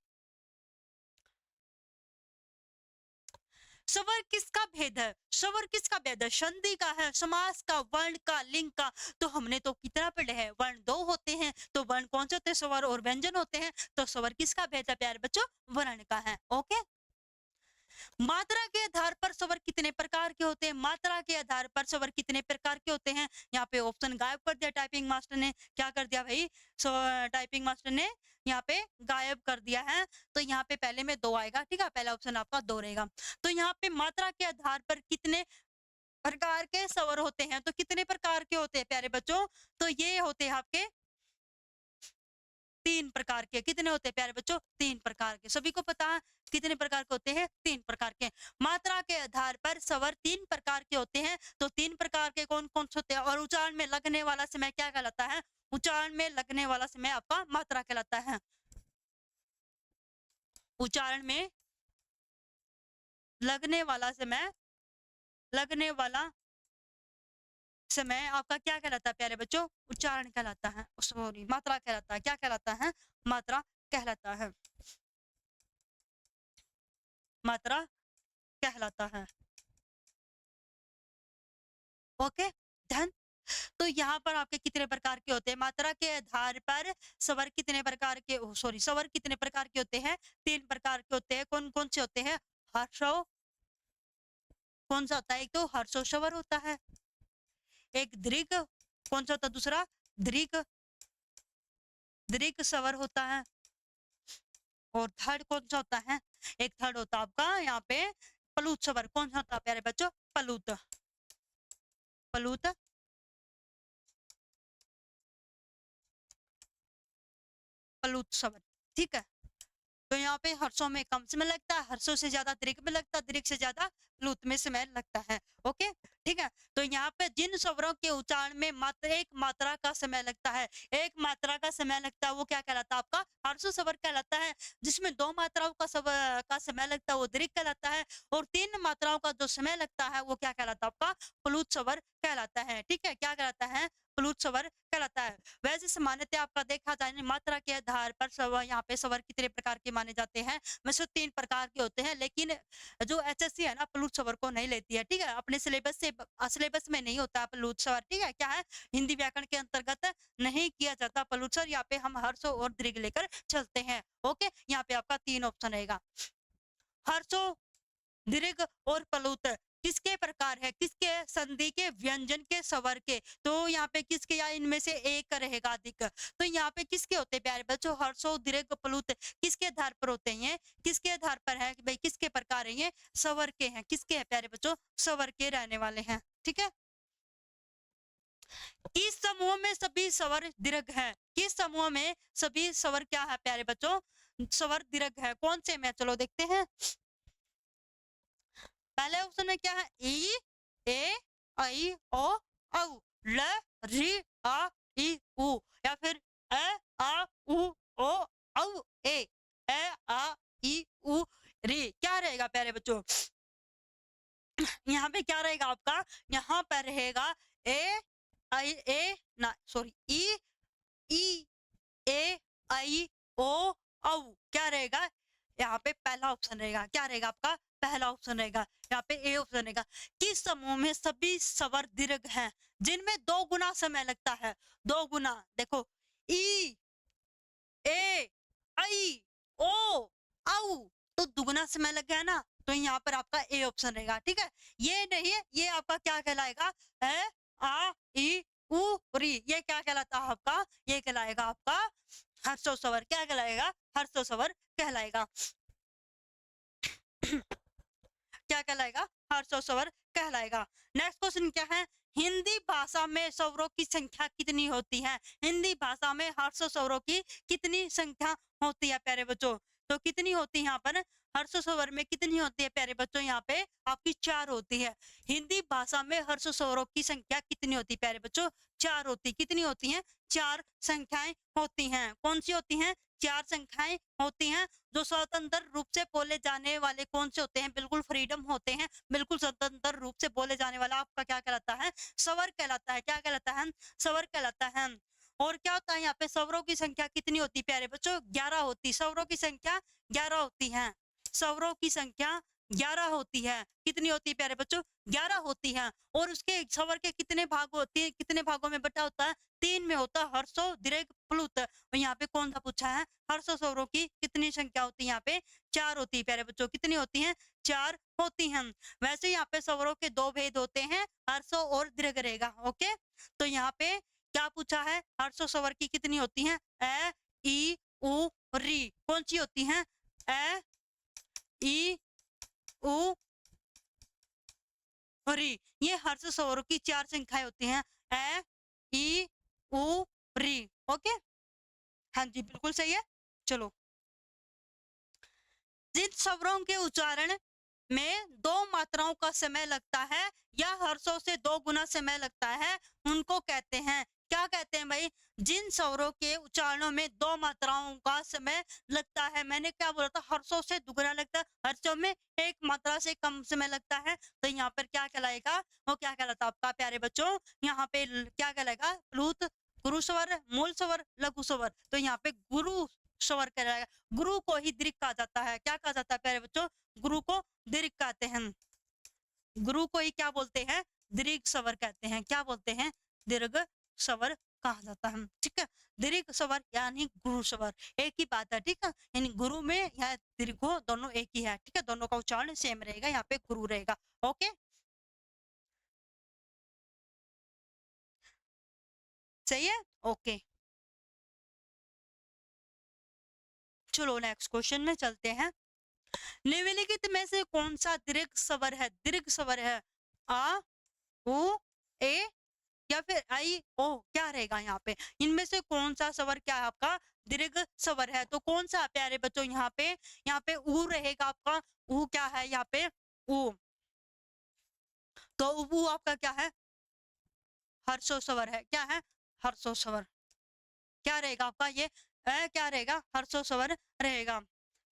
स्वर किसका भेद है? स्वर किसका भेद है? संधि का है, समास का, वर्ण का, लिंग का। तो हमने तो कितना पढ़े हैं? वर्ण दो होते हैं। तो वर्ण कौन से होते हैं? स्वर और व्यंजन होते हैं। तो स्वर किसका भेद है प्यारे बच्चों? वर्ण का है। ओके। मात्रा के आधार पर स्वर कितने प्रकार के होते हैं? मात्रा के आधार पर स्वर कितने प्रकार के होते हैं? यहाँ पे ऑप्शन गायब कर दिया टाइपिंग मास्टर ने। क्या कर दिया भाई? टाइपिंग मास्टर ने यहाँ पे गायब कर दिया है। तो यहाँ पे पहले में दो आएगा, ठीक है, पहला ऑप्शन आपका दो रहेगा। तो यहाँ पे मात्रा के आधार पर कितने प्रकार के स्वर होते हैं? तो कितने प्रकार के होते हैं प्यारे बच्चों? तो ये होते हैं आपके तीन प्रकार के। कितने होते हैं प्यारे बच्चों? तीन प्रकार के। सभी को पता है कितने प्रकार के होते हैं? तीन प्रकार के। मात्रा के आधार पर स्वर तीन प्रकार के होते हैं। तो तीन प्रकार के कौन कौन से होते हैं? और उच्चारण में लगने वाला समय क्या कहलाता है? उच्चारण में लगने वाला समय आपका मात्रा कहलाता है। उच्चारण में लगने वाला समय, लगने वाला समय आपका क्या कहलाता है प्यारे बच्चों? उच्चारण कहलाता है, सॉरी मात्रा कहलाता है। क्या कहलाता है? मात्रा कहलाता है, मात्रा कहलाता है। Okay done. तो यहाँ पर आपके कितने प्रकार के होते हैं? मात्रा के आधार पर स्वर कितने प्रकार के, सॉरी, स्वर कितने प्रकार के होते हैं? तीन प्रकार के होते हैं। कौन कौन से होते हैं? हर्षो, कौन सा होता है? एक तो हर्षो स्वर होता है, एक दीर्घ, कौन सा होता है दूसरा? दीर्घ, दीर्घ स्वर होता है। और थर्ड कौन सा होता है? एक थर्ड होता है आपका यहाँ पे प्लुत स्वर। कौन सा होता है प्यारे बच्चों? प्लुत, प्लुत, प्लुत स्वर, ठीक है। तो यहाँ पे हर्षों में कम समय लगता है, हर्षों से ज्यादा दीर्घ में लगता है, दीर्घ से ज्यादा प्लुत में समय लगता है। ओके ठीक है। तो यहाँ पे जिन स्वरों के उच्चारण में मात्र एक मात्रा का समय लगता है, एक मात्रा का समय लगता है, वो क्या कहलाता है? आपका हर्ष स्वर कहलाता है। जिसमें दो मात्राओं का का समय लगता है वो दीर्घ कहलाता है। और तीन मात्राओं का जो समय लगता है वो क्या कहलाता है? आपका प्लुत स्वर कहलाता है। ठीक है, क्या कहलाता है? प्लुत स्वर कहलाता है। वैसे सामान्यतः आपका देखा जाए मात्रा के आधार पर स्वर, यहाँ पे स्वर कितने प्रकार के माने जाते हैं? वैसे तीन प्रकार के होते हैं, लेकिन जो एचएससी है ना प्लुत स्वर को नहीं लेती है। ठीक है, अपने सिलेबस से, सिलेबस में नहीं होता प्लुत स्वर। ठीक है, क्या है? हिंदी व्याकरण के अंतर्गत नहीं किया जाता प्लुत स्वर। यहाँ पे हम हर्षो और दीर्घ लेकर चलते हैं। ओके, यहाँ पे आपका तीन ऑप्शन रहेगा, हर्षो, दीर्घ और प्लुत। किसके प्रकार है? किसके? संधि के, व्यंजन के, स्वर के। तो यहाँ पे किसके, या इनमें से एक रहेगा अधिक। तो यहाँ पे किसके होते हैं प्यारे बच्चों? हर्षो, दीर्घ, प्लुत किसके आधार पर होते हैं? किसके आधार पर है कि भाई किसके प्रकार है? ये स्वर के हैं। किसके हैं प्यारे बच्चों? स्वर के रहने वाले हैं। ठीक है। किस समूह में सभी स्वर दीर्घ है? किस समूह में सभी स्वर क्या है प्यारे बच्चों? स्वर दीर्घ है। कौन से में? चलो देखते हैं। पहले ऑप्शन में क्या है? ई, ए, आई, ओ, औ, ल, री, आ, ई, उ, या फिर ए, आ, उ, ओ, औ, ए, आ, ई, उ, री। क्या रहेगा प्यारे बच्चों? यहाँ पे क्या रहेगा आपका? यहाँ पर रहेगा ए, आई, ए, ना सॉरी, ई, ई, ए, आई, ओ, औ। क्या रहेगा यहाँ पे? पहला ऑप्शन रहेगा। क्या रहेगा आपका? पहला ऑप्शन रहेगा। यहाँ पे ए ऑप्शन रहेगा। किस समूह में सभी स्वर दीर्घ हैं जिनमें 2 गुना समय लगता है? 2 गुना। देखो, ई, ए, आई, ओ, औ, तो दुगना समय लग गया ना, तो यहाँ पर आपका ए ऑप्शन रहेगा। ठीक है, ये नहीं है, ये आपका क्या कहलाएगा? ए, आ, ई, उ, री। ये क्या कहलाता है आपका? ये कहलाएगा आपका हर्षो स्वर। क्या कहलाएगा? हर्षो स्वर कहलाएगा। क्या कहलाएगा? हर्षो स्वर कहलाएगा। नेक्स्ट क्वेश्चन क्या है? हिंदी भाषा में स्वरों की संख्या कितनी होती है? हिंदी भाषा में हर्षो स्वरों की कितनी संख्या होती है प्यारे बच्चों? तो कितनी होती है यहाँ पर? हर्षो स्वर में कितनी होती है प्यारे बच्चों? यहाँ पे आपकी 4 होती है। हिंदी भाषा में हर्षो स्वरों की संख्या कितनी होती है प्यारे बच्चों? 4 होती। कितनी होती हैं? 4 संख्याएं होती हैं। कौन सी होती हैं? 4 संख्याएं होती हैं। जो स्वतंत्र रूप से बोले जाने वाले कौन से होते हैं? बिल्कुल फ्रीडम होते हैं, बिल्कुल स्वतंत्र रूप से बोले जाने वाला आपका क्या कहलाता है? स्वर कहलाता है। क्या कहलाता है? स्वर कहलाता है। और क्या होता है यहाँ पे? स्वरों की संख्या कितनी होती है प्यारे बच्चों? 11 होती। स्वरों की संख्या 11 होती है। स्वरों की संख्या 11 होती है। कितनी होती है प्यारे बच्चों? 11 होती है। और उसके स्वर के कितने भाग होते हैं? कितने भागों में बटा होता है? 3 में होता है, हर्षो, दीर्घ, प्लुत। और यहाँ पे कौन सा पूछा है? हर्षो स्वरों की कितनी संख्या होती है? यहाँ पे 4 होती है प्यारे बच्चों। कितनी होती हैं? 4 होती हैं। वैसे यहाँ पे स्वरों के 2 भेद होते हैं, हर्षो और दीर्घ रहेगा। ओके, तो यहाँ पे क्या पूछा है? हर्षो स्वर की कितनी होती हैं? ए, ई, उ, री। कौन सी होती हैं? ए, ई, उ, री। ये हर्ष स्वरों की 4 संख्याएं होती हैं। ए, ई, उ, री। ओके, हाँ जी, बिल्कुल सही है। चलो, जिन स्वरों के उच्चारण में 2 मात्राओं का समय लगता है या हर्षों से 2 गुना समय लगता है, उनको कहते हैं। क्या कहते हैं भाई? जिन स्वरों के उच्चारणों में 2 मात्राओं का समय लगता है। मैंने क्या बोला था? हर्षों से दुगना लगता है, हर्षों में 1 मात्रा से कम समय लगता है। तो यहाँ पर क्या कहलाएगा? वो क्या कहलाता है आपका प्यारे बच्चों? यहाँ पे क्या कहलाएगा? प्लुत, गुरु स्वर, मूल स्वर, लघु स्वर। तो यहाँ पे गुरु स्वर कहलाएगा। गुरु को ही दीर्घ कहा जाता है। क्या कहा जाता है प्यारे बच्चों? गुरु को दीर्घ कहते हैं। गुरु को ही क्या बोलते हैं? दीर्घ स्वर कहते हैं। क्या बोलते हैं? दीर्घ स्वर कहा जाता है। ठीक है, दीर्घ स्वर यानी गुरु स्वर एक ही बात है। ठीक है, यानी गुरु में या दीर्घो दोनों एक ही है। ठीक है, दोनों का उच्चारण सेम रहेगा। यहाँ पे गुरु रहेगा। ओके, सही है। ओके, चलो नेक्स्ट क्वेश्चन में चलते हैं। निम्नलिखित में से कौन सा दीर्घ स्वर है? दीर्घ स्वर है। आ, उ, ए या फिर आई, ओ। क्या रहेगा यहाँ पे? इनमें से कौन सा स्वर क्या है आपका? दीर्घ स्वर है। तो कौन सा प्यारे बच्चों? यहाँ पे ऊ रहेगा आपका। ऊ क्या है यहाँ पे? ऊ। तो ऊ आपका क्या है? हर्षो स्वर है। क्या है? हर्षो स्वर। क्या रहेगा आपका? ये क्या रहेगा? हर्षो स्वर रहेगा।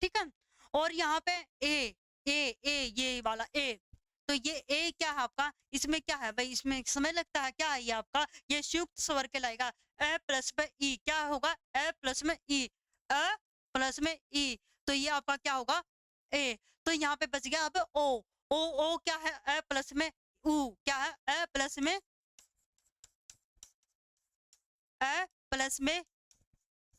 ठीक है, और यहाँ पे ए, ये वाला ए। तो ये ए क्या है आपका? इसमें क्या है भाई? इसमें समय लगता है। क्या है ये आपका? ये संयुक्त स्वर कहलाएगा। ए प्लस में ई क्या होगा? ए प्लस में ई, अ प्लस में ई। तो ये आपका क्या होगा? ए। तो यहाँ पे बच गया अब ओ। ओ क्या है? ए प्लस में ऊ। क्या है? ए प्लस में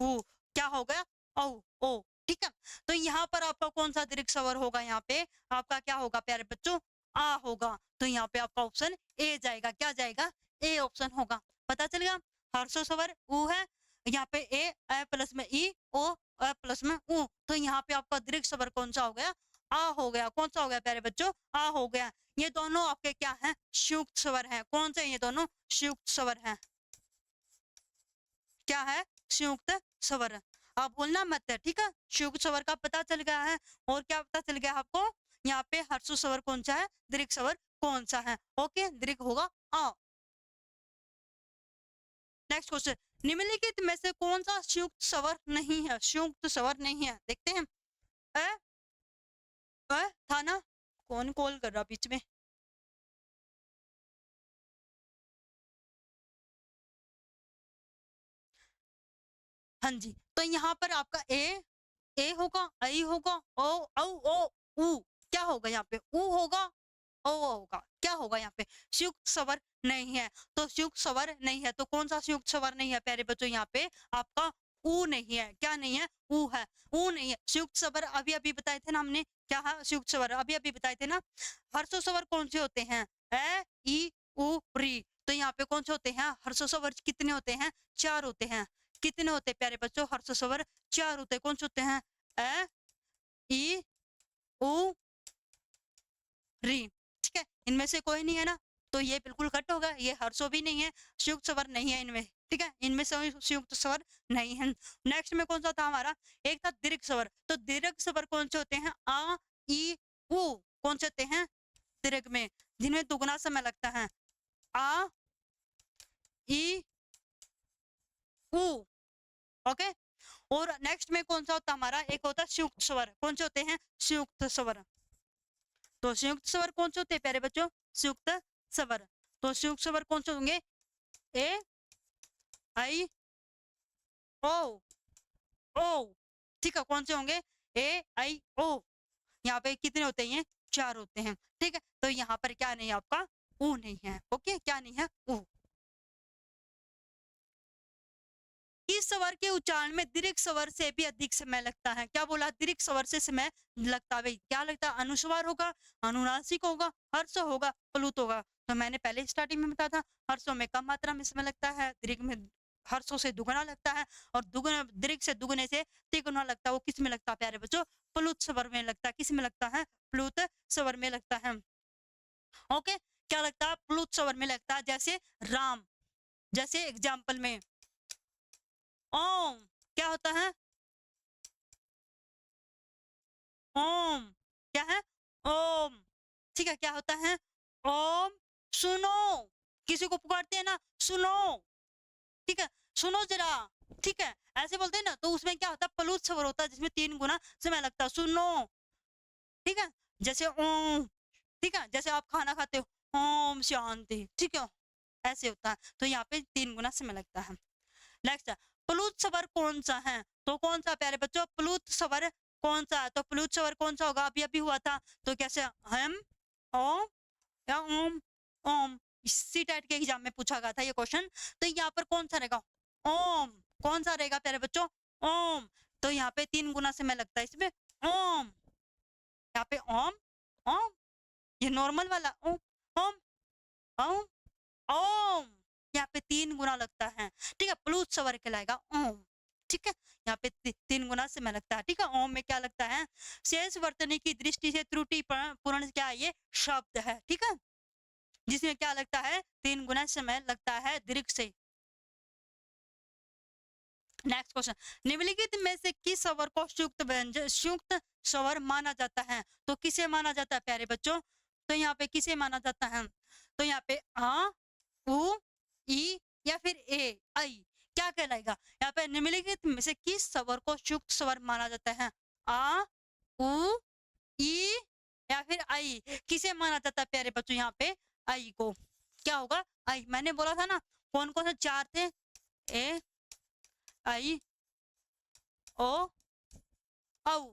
ऊ। क्या हो गया? औ, ओ। ठीक है, तो यहाँ पर आपका कौन सा दीर्घ स्वर होगा? यहाँ पे आपका क्या होगा प्यारे बच्चों? आ होगा। तो यहाँ पे आपका ऑप्शन ए जाएगा। क्या जाएगा? ए ऑप्शन होगा। पता चल गया? हर्षो स्वर ऊ है, यहाँ पे ए प्लस में ई, ओ प्लस में ऊ। तो यहाँ पे आपका दीर्घ स्वर कौन सा हो गया? आ हो गया। कौन सा हो गया प्यारे बच्चों? आ हो गया। ये दोनों आपके क्या है? संयुक्त स्वर है। कौन से? ये दोनों संयुक्त स्वर है। क्या है? संयुक्त स्वर। आप बोलना मत है। ठीक है, संयुक्त स्वर का पता चल गया है। और क्या पता चल गया आपको? यहाँ पे हर्षु स्वर कौन सा है? दीर्घ स्वर कौन सा है? ओके, दीर्घ होगा आ। नेक्स्ट क्वेश्चन, निम्नलिखित में से कौन सा संयुक्त स्वर नहीं है? संयुक्त स्वर नहीं है, देखते हैं। अ, था ना? कौन कॉल कर रहा बीच में? हाँ जी, तो यहाँ पर आपका ए होगा, आई होगा, ओ, औ, ओ, उ। क्या होगा यहाँ पे? उ होगा, ओ होगा। क्या होगा यहाँ पे? संयुक्त स्वर नहीं है। तो संयुक्त स्वर नहीं है, तो कौन सा संयुक्त स्वर नहीं है प्यारे बच्चों? यहाँ पे आपका ऊ नहीं है। क्या नहीं है? ऊ है। ऊ नहीं है। संयुक्त स्वर अभी अभी बताए थे ना हमने, क्या है संयुक्त स्वर? अभी अभी बताए थे ना। हर्ष स्वर कौन से होते हैं? ए, ई, उ, री। तो यहाँ पे कौन से होते हैं? हर्ष स्वर कितने होते हैं? 4 होते हैं। कितने होते हैं प्यारे बच्चों? हर्ष स्वर 4 होते हैं। कौन से होते हैं? ए, ई, उ, री। ठीक है, इनमें से कोई नहीं है ना, तो ये बिल्कुल कट होगा। ये हर्षो भी नहीं है, संयुक्त स्वर नहीं है इनमें। ठीक है, इनमें से संयुक्त स्वर नहीं है। नेक्स्ट में कौन सा था हमारा? एक था दीर्घ स्वर। तो दीर्घ स्वर कौन से होते हैं? आ, ई, उ। कौन से होते हैं दीर्घ में, जिनमें दुगना समय लगता है? आ, ई, उ। ओके। और नेक्स्ट में कौन सा होता है हमारा? एक होता है संयुक्त स्वर। कौन से होते हैं? संयुक्त स्वर। तो संयुक्त स्वर कौन से होते हैं प्यारे बच्चों? संयुक्त स्वर। तो संयुक्त स्वर कौन से होंगे? ए, आई, ओ, ओ। ठीक है, कौन से होंगे? ए, आई, ओ। यहाँ पे कितने होते हैं? ये 4 होते हैं। ठीक है, तो यहाँ पर क्या नहीं है आपका? ऊ नहीं है। ओके, क्या नहीं है? ऊ। इस स्वर के उच्चारण में दीर्घ स्वर से भी अधिक समय लगता है। क्या बोला? दीर्घ स्वर से समय लगता है। भाई क्या लगता है? अनुस्वार होगा, अनुनासिक होगा, हर्ष होगा, प्लुत होगा। तो मैंने पहले स्टार्टिंग में बताया था, हर्षों में कम मात्रा में समय लगता है, दीर्घ में हर्षों से दुगना लगता है, और दुगना दीर्घ से दुगने से तिगुना लगता है। वो किस में लगता है प्यारे बच्चों? प्लुत स्वर में लगता है। किस में लगता है? प्लुत स्वर में लगता है। ओके, क्या लगता है? प्लुत स्वर में लगता है। जैसे राम, जैसे एग्जाम्पल में ओम। क्या होता है? ओम। क्या है? ओम। ठीक है, क्या होता है? ओम। सुनो, किसी को पुकारते हैं ना, सुनो। ठीक है, सुनो जरा। ठीक है, ऐसे बोलते हैं ना, तो उसमें क्या होता है? प्लुत स्वर होता है, जिसमें 3 गुना समय लगता है। सुनो। ठीक है, जैसे ओम। ठीक है, जैसे आप खाना खाते हो, ओम शांति। ठीक है, ऐसे होता है। तो यहाँ पे 3 गुना समय लगता है। नेक्स्ट, प्लुत स्वर कौन सा है? तो कौन सा प्यारे बच्चों? प्लुत स्वर कौन सा है? तो प्लुत स्वर कौन सा होगा? अभी अभी हुआ था, तो कैसे? हम, ओम, या ओम, ओम। इसी टाइप के एग्जाम में पूछा गया था ये क्वेश्चन। तो यहाँ पर कौन सा रहेगा? ओम। कौन सा रहेगा प्यारे बच्चों? ओम। तो यहाँ पे 3 गुना समय लगता है इसमें, ओम। यहाँ पे ओम, ओम, ये नॉर्मल वाला ओम, ओम, ओम, ओम। यहाँ पे 3 गुना लगता है। ठीक है, प्लुत स्वर कहलाएगा ओम। ठीक है, यहाँ पे 3 गुना समय लगता है। ठीक है, ओम में क्या लगता है? शेष वर्तनी की दृष्टि से त्रुटि पूर्ण क्या है? ये शब्द है। ठीक है, जिसमें क्या लगता है? 3 गुना समय लगता है दीर्घ से। नेक्स्ट क्वेश्चन, निम्नलिखित में से किस स्वर को संयुक्त व्यंजन संयुक्त स्वर माना जाता है? तो किसे माना जाता है प्यारे बच्चों? तो यहाँ पे किसे माना जाता है? तो यहाँ पे आ, उ, ई, या फिर ए, आई, क्या कहलाएगा? यहाँ पे निम्नलिखित में से किस स्वर को संयुक्त स्वर माना जाता है? आ, उ, ई, या फिर आई। किसे माना जाता है प्यारे बच्चों? यहाँ पे आई को। क्या होगा? आई। मैंने बोला था ना, कौन कौन से 4 थे? ए, आई, ओ, औ।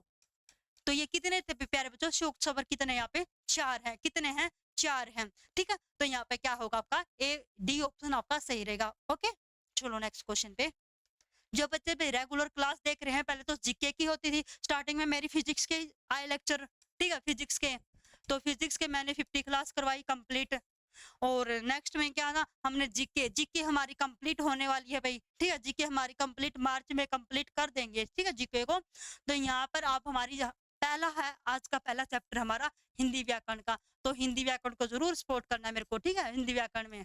तो ये कितने थे प्यारे बच्चों? संयुक्त स्वर कितने यहाँ पे? 4 हैं। कितने हैं? 4 हैं। ठीक है, तो यहाँ पे क्या होगा आपका? ए, डी ऑप्शन आपका सही रहेगा। ओके, चलो नेक्स्ट क्वेश्चन पे। जो बच्चे भी रेगुलर क्लास देख रहे हैं, पहले तो जीके की होती थी, स्टार्टिंग में मेरी फिजिक्स के आए लेक्चर। ठीक है, फिजिक्स के, तो फिजिक्स के मैंने 50 क्लास करवाई कंप्लीट। और नेक्स्ट में क्या ना, हमने जीके, जीके हमारी कंप्लीट होने वाली है भाई। ठीक है, जीके हमारी कंप्लीट मार्च में कंप्लीट कर देंगे। ठीक है, जीके को। तो यहाँ पर आप हमारी पहला है आज का पहला चैप्टर हमारा हिंदी व्याकरण का। तो हिंदी व्याकरण को जरूर सपोर्ट करना है मेरे को। ठीक है, हिंदी व्याकरण में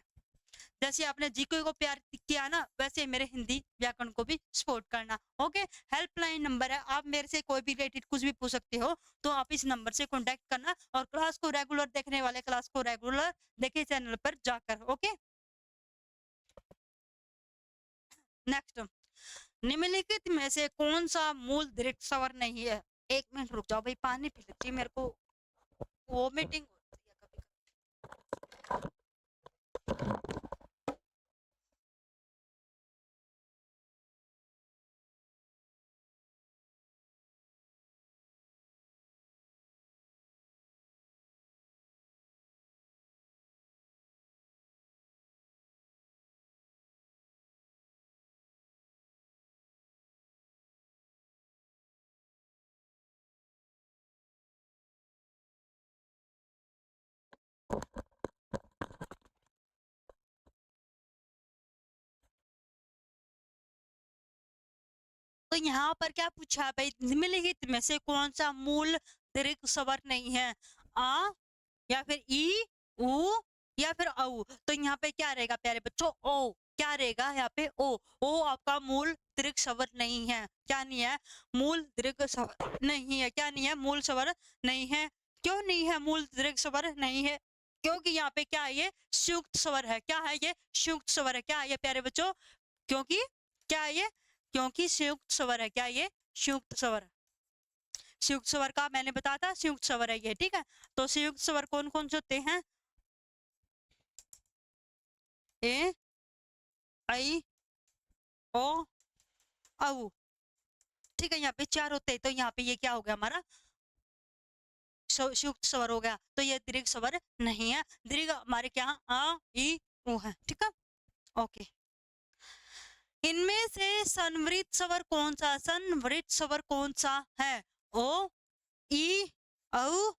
जैसे आपने जीके को प्यार किया ना, वैसे मेरे हिंदी व्याकरण को भी सपोर्ट करना। ओके, हेल्पलाइन नंबर है, आप मेरे से कोई भी रिलेटेड कुछ भी पूछ सकते हो, तो आप इस नंबर से कांटेक्ट करना। और क्लास को रेगुलर देखने वाले क्लास को रेगुलर देखे चैनल पर जाकर। ओके, नेक्स्ट, निम्नलिखित में से कौन सा मूल दीर्घ स्वर नहीं है? 1 मिनट रुक जाओ भाई, पानी पी लेती मेरे को वोमिटिंग होती है कभी। तो यहाँ पर क्या पूछा है भाई, निम्नलिखित में से कौन सा मूल दीर्घ स्वर नहीं है? आ, या फिर ई, उ, या फिर औ। तो यहाँ पे क्या रहेगा प्यारे बच्चों? ओ। क्या रहेगा यहाँ पे? ओ। ओ आपका मूल दीर्घ स्वर नहीं है। क्या नहीं है? मूल दीर्घ स्वर नहीं है। क्या नहीं है? मूल स्वर नहीं है। क्यों नहीं है मूल दीर्घ स्वर नहीं है? क्योंकि यहाँ पे क्या है? ये संयुक्त स्वर है। क्या है ये? संयुक्त स्वर है। क्या है ये प्यारे बच्चों? क्योंकि क्या है ये? क्योंकि संयुक्त स्वर है। क्या ये? संयुक्त स्वर। संयुक्त स्वर का मैंने बताया था संयुक्त स्वर है ये, ठीक है। तो संयुक्त स्वर कौन कौन से होते हैं? ए, आई, ओ, औ। ठीक है, यहाँ पे 4 होते हैं, तो यहाँ पे ये क्या हो गया हमारा? संयुक्त स्वर हो गया। तो ये दीर्घ स्वर नहीं है। दीर्घ हमारे क्या? आ, ई, उ है, ठीक है। ओके। इनमें से संवृत स्वर कौन सा? संवृत स्वर कौन सा है? ओ, ई, औ,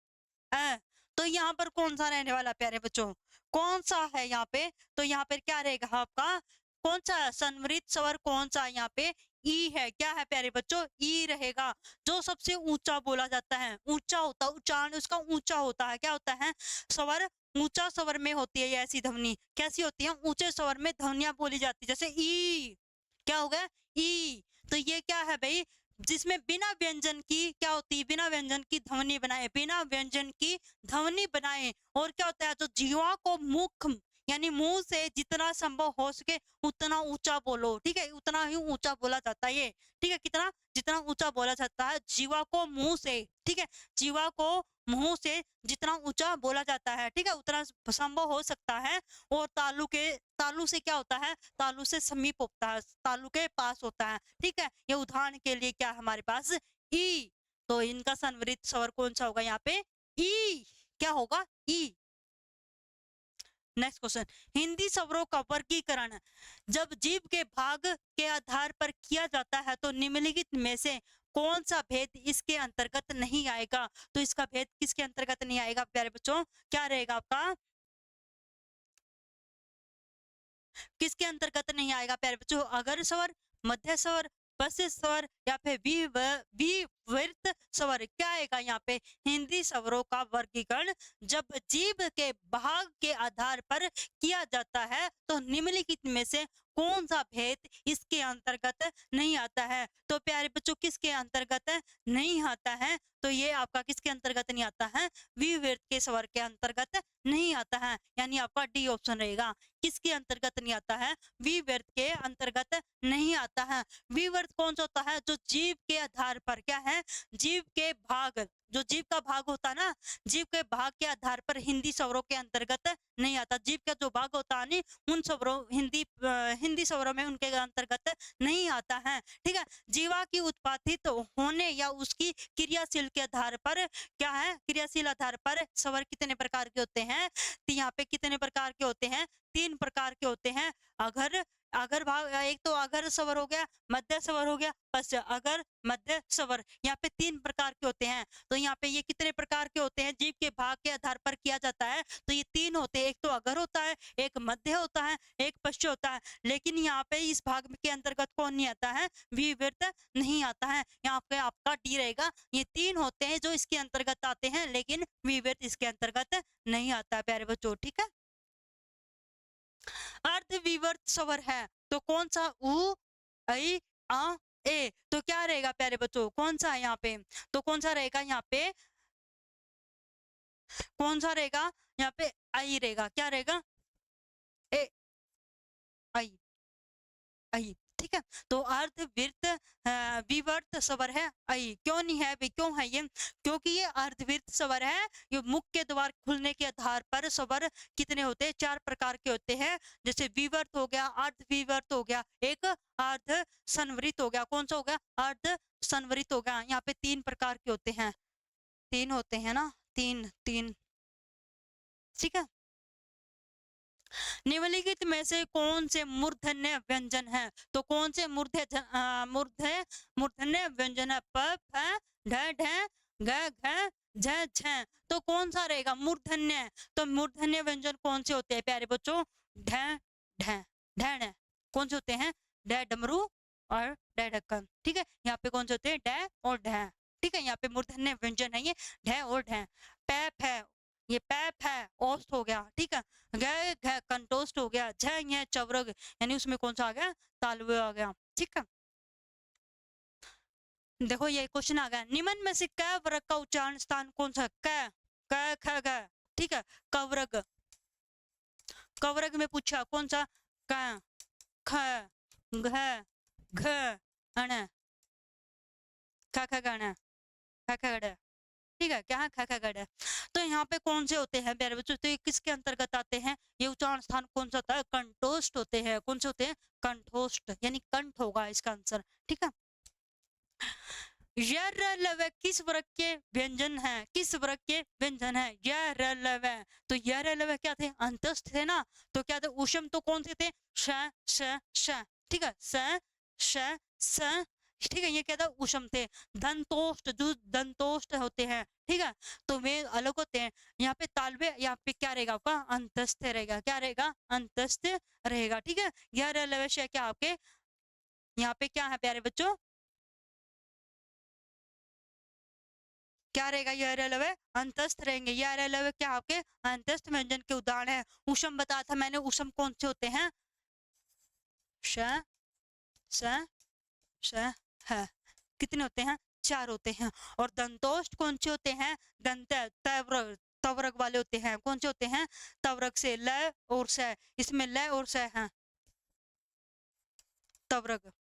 ए। तो यहाँ पर कौन सा रहने वाला प्यारे बच्चों? कौन सा है यहाँ पे? तो यहाँ पे क्या रहेगा आपका? कौन सा संवृत स्वर कौन सा है यहाँ पे? ई है। क्या है प्यारे बच्चों? ई रहेगा। जो सबसे ऊंचा बोला जाता है, ऊंचा होता, उच्चारण उसका ऊंचा होता है। क्या होता है? स्वर ऊंचा स्वर में होती है ये ऐसी ध्वनि। कैसी होती है? ऊंचे स्वर में ध्वनियां बोली जाती है, जैसे ई। क्या हो गया? ई। तो ये क्या है भाई? जिसमें बिना व्यंजन की क्या होती है? बिना व्यंजन की ध्वनि बनाए, बिना व्यंजन की ध्वनि बनाए। और क्या होता है? जो जीवा को मुख यानी मुंह से जितना संभव हो सके उतना ऊंचा बोलो, ठीक है। उतना ही ऊंचा बोला जाता है ये, ठीक है। कितना? जितना ऊंचा बोला जाता है जीवा को मुंह से, ठीक है। जीवा को मुंह से जितना ऊंचा बोला जाता है, ठीक है, उतना संभव हो सकता है। और तालु से क्या होता है? तालु से समीप होता है, तालु के पास होता है, ठीक है। ये उदाहरण के लिए क्या है हमारे पास? ई। तो इनका संवृत स्वर कौन सा होगा यहाँ पे? ई। क्या होगा? ई। नेक्स्ट क्वेश्चन, हिंदी स्वरों का वर्गीकरण जब जीव के भाग के आधार पर किया जाता है तो निम्नलिखित में से कौन सा भेद इसके अंतर्गत नहीं आएगा? तो इसका भेद किसके अंतर्गत नहीं आएगा प्यारे बच्चों? क्या रहेगा आपका? किसके अंतर्गत नहीं आएगा प्यारे बच्चों? अगर स्वर, मध्य स्वर, पश्च स्वर, या फिर विवर्त स्वर। क्या आएगा यहाँ पे? हिंदी स्वरों का वर्गीकरण जब जीव के भाग के आधार पर किया जाता है तो निम्नलिखित में से कौन सा भेद इसके अंतर्गत नहीं आता है? तो प्यारे बच्चों किसके अंतर्गत नहीं आता है? तो ये आपका किसके अंतर्गत नहीं आता है? विवर्त के स्वर के अंतर्गत नहीं आता है, यानी आपका डी ऑप्शन रहेगा। किसके अंतर्गत नहीं आता है? विवर्त के अंतर्गत नहीं आता है। विवर्त कौन सा होता है? जो जीव के आधार पर क्या है? जीव के भाग, जो जीव का भाग होता है ना, जीव के भाग के आधार पर हिंदी स्वरों के अंतर्गत नहीं आता। जीव का जो भाग होता है नहीं, उन स्वरों हिंदी स्वरों में उनके अंतर्गत नहीं आता है, ठीक है। जीवा की उत्पादित होने या उसकी क्रियाशील के आधार पर क्या है? क्रियाशील आधार पर स्वर कितने प्रकार के होते हैं? तो यहाँ पे कितने प्रकार के होते हैं? 3 प्रकार के होते हैं। अगर अगर भाग, एक तो अगर स्वर हो गया, मध्य स्वर हो गया, पश्च अगर, मध्य स्वर। यहाँ पे 3 प्रकार के होते हैं। तो यहाँ पे ये कितने प्रकार के होते हैं? जीव के भाग के आधार पर किया जाता है तो ये 3 होते हैं। एक तो अगर होता है, एक मध्य होता है, एक पश्च होता है। लेकिन यहाँ पे इस भाग के अंतर्गत कौन नहीं आता है? विवर्त नहीं आता है। यहाँ पे आपका डी रहेगा। ये 3 होते हैं जो इसके अंतर्गत आते हैं, लेकिन विवर्त इसके अंतर्गत नहीं आता है प्यारे बच्चों, ठीक है। अर्धविवर्त स्वर है तो कौन सा? उ, ऐ, आ, ए। तो क्या रहेगा प्यारे बच्चों? कौन सा है यहाँ पे? तो कौन सा रहेगा यहाँ पे? कौन सा रहेगा यहाँ पे? आई रहेगा। क्या रहेगा? ए, आई, आई, ठीक है। तो अर्धवृत्त विवर्त स्वर है आई। क्यों नहीं है? क्यों है ये? क्योंकि ये अर्धवृत्त स्वर है। ये मुख के द्वार खुलने के आधार पर स्वर कितने होते हैं? 4 प्रकार के होते हैं। जैसे विवर्त हो गया, अर्धविवर्त हो गया, एक अर्ध संवृत हो गया। कौन सा हो गया? अर्ध संवृत हो गया। यहाँ पे 3 प्रकार के होते हैं। 3 होते हैं ना, 3, ठीक है। निम्नलिखित में से कौन से मूर्धन्य व्यंजन है? तो कौन से मूर्धन्य व्यंजन है? प, फ, ढ, ढ, ग, घ, झ झ, तो कौन सा रहेगा, मूर्धन्य। तो मूर्धन्य व्यंजन कौन से होते हैं प्यारे बच्चों, ढ ढ ढ, कौन से होते हैं, ड डमरू और ड ढक्कन, ठीक है। यहाँ पे कौन से होते हैं, ड और ढ, ठीक है। यहाँ पे मूर्धन्य व्यंजन है ये ढ और ढ। पैप है, ये पैप है, ओस्ट हो गया, ठीक है। ग घ कंटोस्ट हो गया, झ ये चवरग, यानी उसमें कौन सा आ गया, तालव्य आ गया, ठीक है। देखो ये क्वेश्चन आ गया, निम्न में से क वर्ग का उच्चारण स्थान कौन सा, क ख ग, ठीक है। कवरग, कवरग में पूछा कौन सा, क ख घ घ अण, ख ख गण, ख ख गड़, ठीक है। क्या है, ख ख गड़ है। तो यहाँ पे कौन से होते हैं प्यारे बच्चों, तो ये किसके अंतर्गत आते हैं, ये उच्चारण स्थान कौन सा होता है, कंठोष्ठ होते हैं, कौन से होते हैं, कंठोष्ठ, यानी कंठ होगा इसका आंसर, ठीक है। य र ल व किस वर्ग के व्यंजन है, किस वर्ग के व्यंजन है, य र ल व, तो य र ल व क्या थे, अंतस्थ थे ना, तो क्या थे, ऊष्म तो कौन से थे, श श श, ठीक है, स श स, ठीक है। ये क्या था, ऊष्म थे। दंतोष्ठ, जो दंतोष्ठ होते हैं, ठीक है, तो वे अलग होते हैं। यहाँ पे तालव्य, यहाँ पे क्या रहेगा आपका, अंतस्थ रहेगा, क्या रहेगा, अंतस्थ रहेगा, ठीक है। यह र ल व श क्या आपके यहाँ पे क्या है प्यारे बच्चों, क्या रहेगा, यह रेलवे अंतस्थ रहेंगे, यह रेलवे क्या आपके अंतस्थ व्यंजन के उदाहरण है। ऊष्म बताया था मैंने, ऊष्म कौन से होते हैं, श स श ह, कितने होते हैं, 4 होते हैं। और दंतोष्ठ कौन से होते हैं, दंत तवरग, तवरग वाले होते हैं, कौन से होते हैं, तवरग से, ल और स, इसमें ल और स है, तवरग,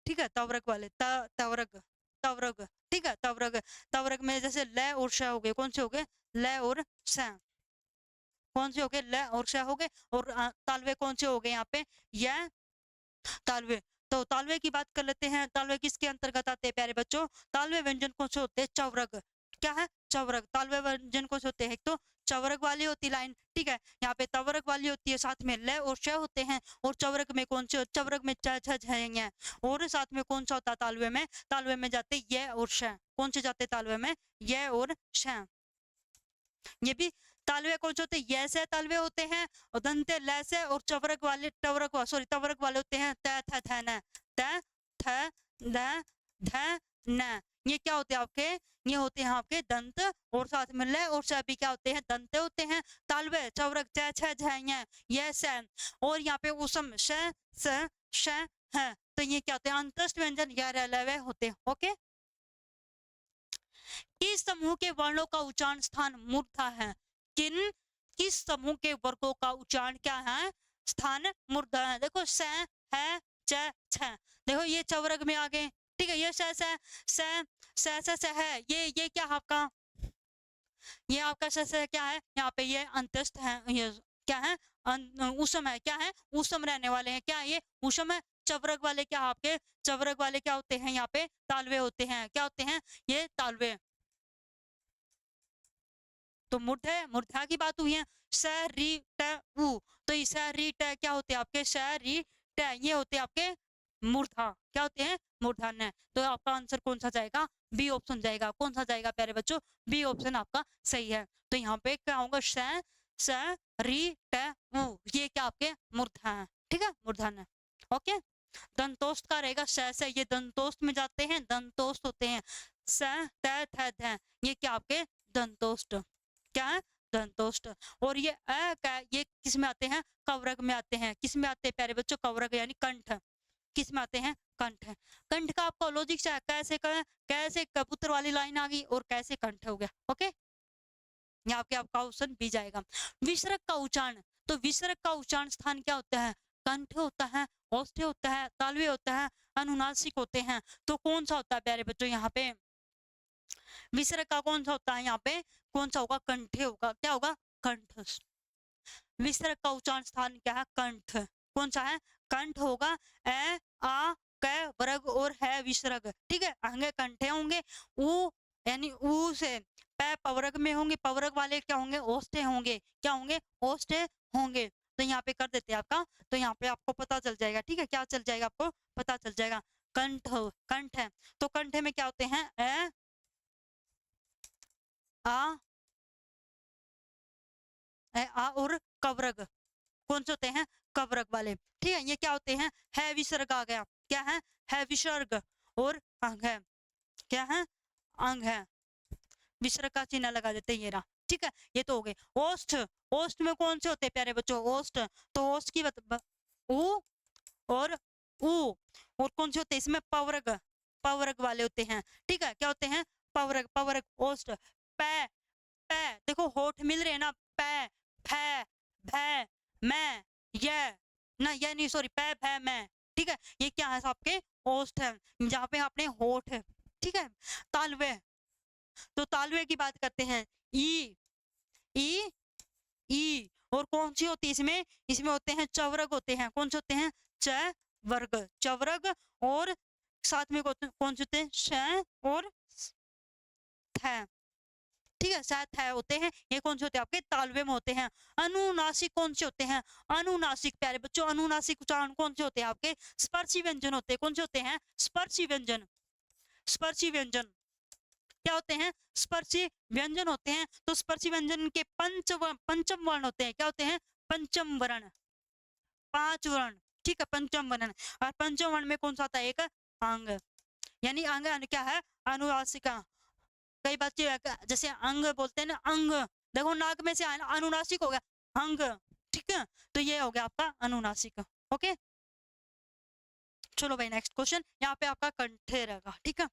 ठीक है। तवरग वाले तवरग, तवरग, ठीक है, तवरग, तवरग में जैसे ल और श हो गए, कौन से हो गए, ल और स, कौन से हो गए, ल और श हो गए। और तालवे कौन से हो गए यहाँ पे, यह तालवे। तो तालवे की बात कर लेते हैं, तालवे किसके अंतर्गत आते हैं प्यारे बच्चों, तालवे व्यंजन कौन से होते हैं, चवरग, क्या है, चवरग। तालवे व्यंजन कौन से होते हैं, एक तो चवरग वाली होती लाइन, ठीक है। यहाँ पे तवरग वाली होती है, साथ में ल और श होते हैं। और चवरग में कौन से, चवरग में च छ झ ञ, और साथ में कौन सा होता है तालवे में, तालवे में जाते य और श, कौन से जाते तालवे में, य और श। ये भी तालवे कौन से होते हैं, य से तालवे होते हैं, और दंते ल से, और चवरग वाले, टवरग सॉरी तवरग वाले होते हैं त थ थ न, त थ द ध न। ये क्या होते हैं आपके, ये होते हैं आपके दंत, और साथ में ल और श भी क्या होते हैं, दंत होते हैं। तालवे चवरग च छ झ ञ ये स, और यहाँ पे ऊष्म श स श है, तो ये क्या होते हैं, अंतस्थ व्यंजन या रेलवे होते हैं, ओके। किस समूह के वर्णों का उच्चारण स्थान मूर्धा है, किस समूह के वर्गों का उच्चारण क्या है, स्थान मूर्धा है। देखो स है च छ, देखो ये चवरग में आ गए, ठीक है। ये स है, ये क्या आपका, ये आपका स क्या है, यहाँ पे ये अंतस्थ है, ये क्या है, ऊष्म है, क्या है, ऊष्म रहने वाले हैं, क्या ये ऊष्म है। चवरग वाले क्या आपके, चवरग वाले क्या होते हैं, यहाँ पे तालवे होते हैं, क्या होते हैं, ये तालवे। तो मूर्धा की बात हुई है, स री ट उ, तो स री ट क्या होते हैं आपके, स री ट ये होते हैं आपके मूर्धा, क्या होते हैं, मूर्धन्य। तो आपका आंसर कौन सा जाएगा, बी ऑप्शन जाएगा, कौन सा जाएगा प्यारे बच्चों, बी ऑप्शन आपका सही है। तो यहाँ पे क्या होगा, स री ट उ, ये क्या आपके मूर्धा है, ठीक है, मूर्धन्य, ओके। दंतोस्त का रहेगा से, ये दंतोस्त में जाते हैं, दंतोस्त होते हैं, स त थ ध, ये क्या आपके दंतोस्त, क्या है, दंतोष्ठ। और ये ये किस में आते हैं, कवरग में आते हैं, किस में आते हैं प्यारे बच्चों, कवरग यानी कंठ, किस में आते हैं, कंठ। कंठ का आपका लॉजिक क्या है, कैसे कैसे कबूतर वाली लाइन आ गई और कैसे कंठ हो गया, ओके। यहाँ पे आपका ऑप्शन बी जाएगा। विसर्ग का उच्चारण, तो विसर्ग का उच्चारण स्थान क्या होता है, कंठ होता है, औष्ठ्य होता है, तालव्य होता है, अनुनासिक होते हैं। तो कौन सा होता है प्यारे बच्चों, यहाँ पे विसर्ग का कौन सा होता है, यहाँ पे कौन सा होगा, कंठे होगा, क्या होगा, कंठ। विसर्ग का उच्चारण स्थान क्या है, कंठ, कौन सा है, कंठ होगा। ए आ क वर्ग और है विसर्ग, ठीक है, आगे कंठे होंगे। उ यानी ऊ से पै पवरग में होंगे, पवरग वाले क्या होंगे, ओष्ठ्य होंगे, क्या होंगे, ओष्ठ्य होंगे। तो यहाँ पे कर देते हैं आपका, तो यहाँ पे आपको पता चल जाएगा, ठीक है, क्या चल जाएगा, आपको पता चल जाएगा, कंठ कंठ है। तो कंठ में क्या होते हैं, आ, आ और कवरग कौन से होते हैं? कवरग वाले। ठीक है, ये क्या होते हैं? है विसर्ग आ गया। क्या है? है विसर्ग। और अंग है। क्या है? अंग है। विसर्ग का चिन्ह लगा देते हैं, ये रहा। ठीक है, ये तो हो गए। ओष्ठ, ओष्ठ में कौन से होते हैं प्यारे बच्चों? ओष्ठ, तो ओष्ठ की उ और उ, और कौन से होते हैं इसमें? पवरग, पवरग वाले होते हैं। ठीक है, क्या होते हैं? पवरग, पवरग ओष्ठ। पै, पै, देखो होठ मिल रहे हैं ना, पै, फै, भै, मैं, ये, ना ये नहीं, सॉरी, पै फै मैं। ठीक है, ये क्या है आपके? ओष्ठ है, जहाँ पे आपने होठ है। ठीक है, तालवे, तो तालवे की बात करते हैं। ई, ई, ई, और कौन सी होती है इसमें? इसमें होते हैं चवरग होते हैं। कौन से होते हैं? च वर्ग, चवरग। और साथ में कौन से होते हैं? श और थ। ठीक है, शायद है होते हैं। ये कौन से होते हैं? आपके तालवे में होते हैं। अनुनासिक कौन से होते हैं? अनुनासिक प्यारे बच्चों, अनुनासिक उच्चारण कौन से होते हैं? आपके स्पर्शी व्यंजन होते हैं। कौन से होते हैं? स्पर्शी व्यंजन, स्पर्शी व्यंजन। क्या होते हैं? स्पर्शी व्यंजन होते हैं। तो स्पर्शी व्यंजन के पंचम वर्ण होते हैं। क्या होते हैं? पंचम वर्ण, 5 वर्ण। ठीक है, पंचम वर्ण। और पंचम वर्ण में कौन सा आता है? एक अंग, यानी अंग क्या है? अनुनासिका। कई बच्चे जैसे अंग बोलते हैं ना, अंग, देखो नाक में से आया ना, अनुनासिक हो गया अंग। ठीक है, तो ये हो गया आपका अनुनासिक। ओके, चलो भाई नेक्स्ट क्वेश्चन। यहाँ पे आपका कंठे रहेगा। ठीक है,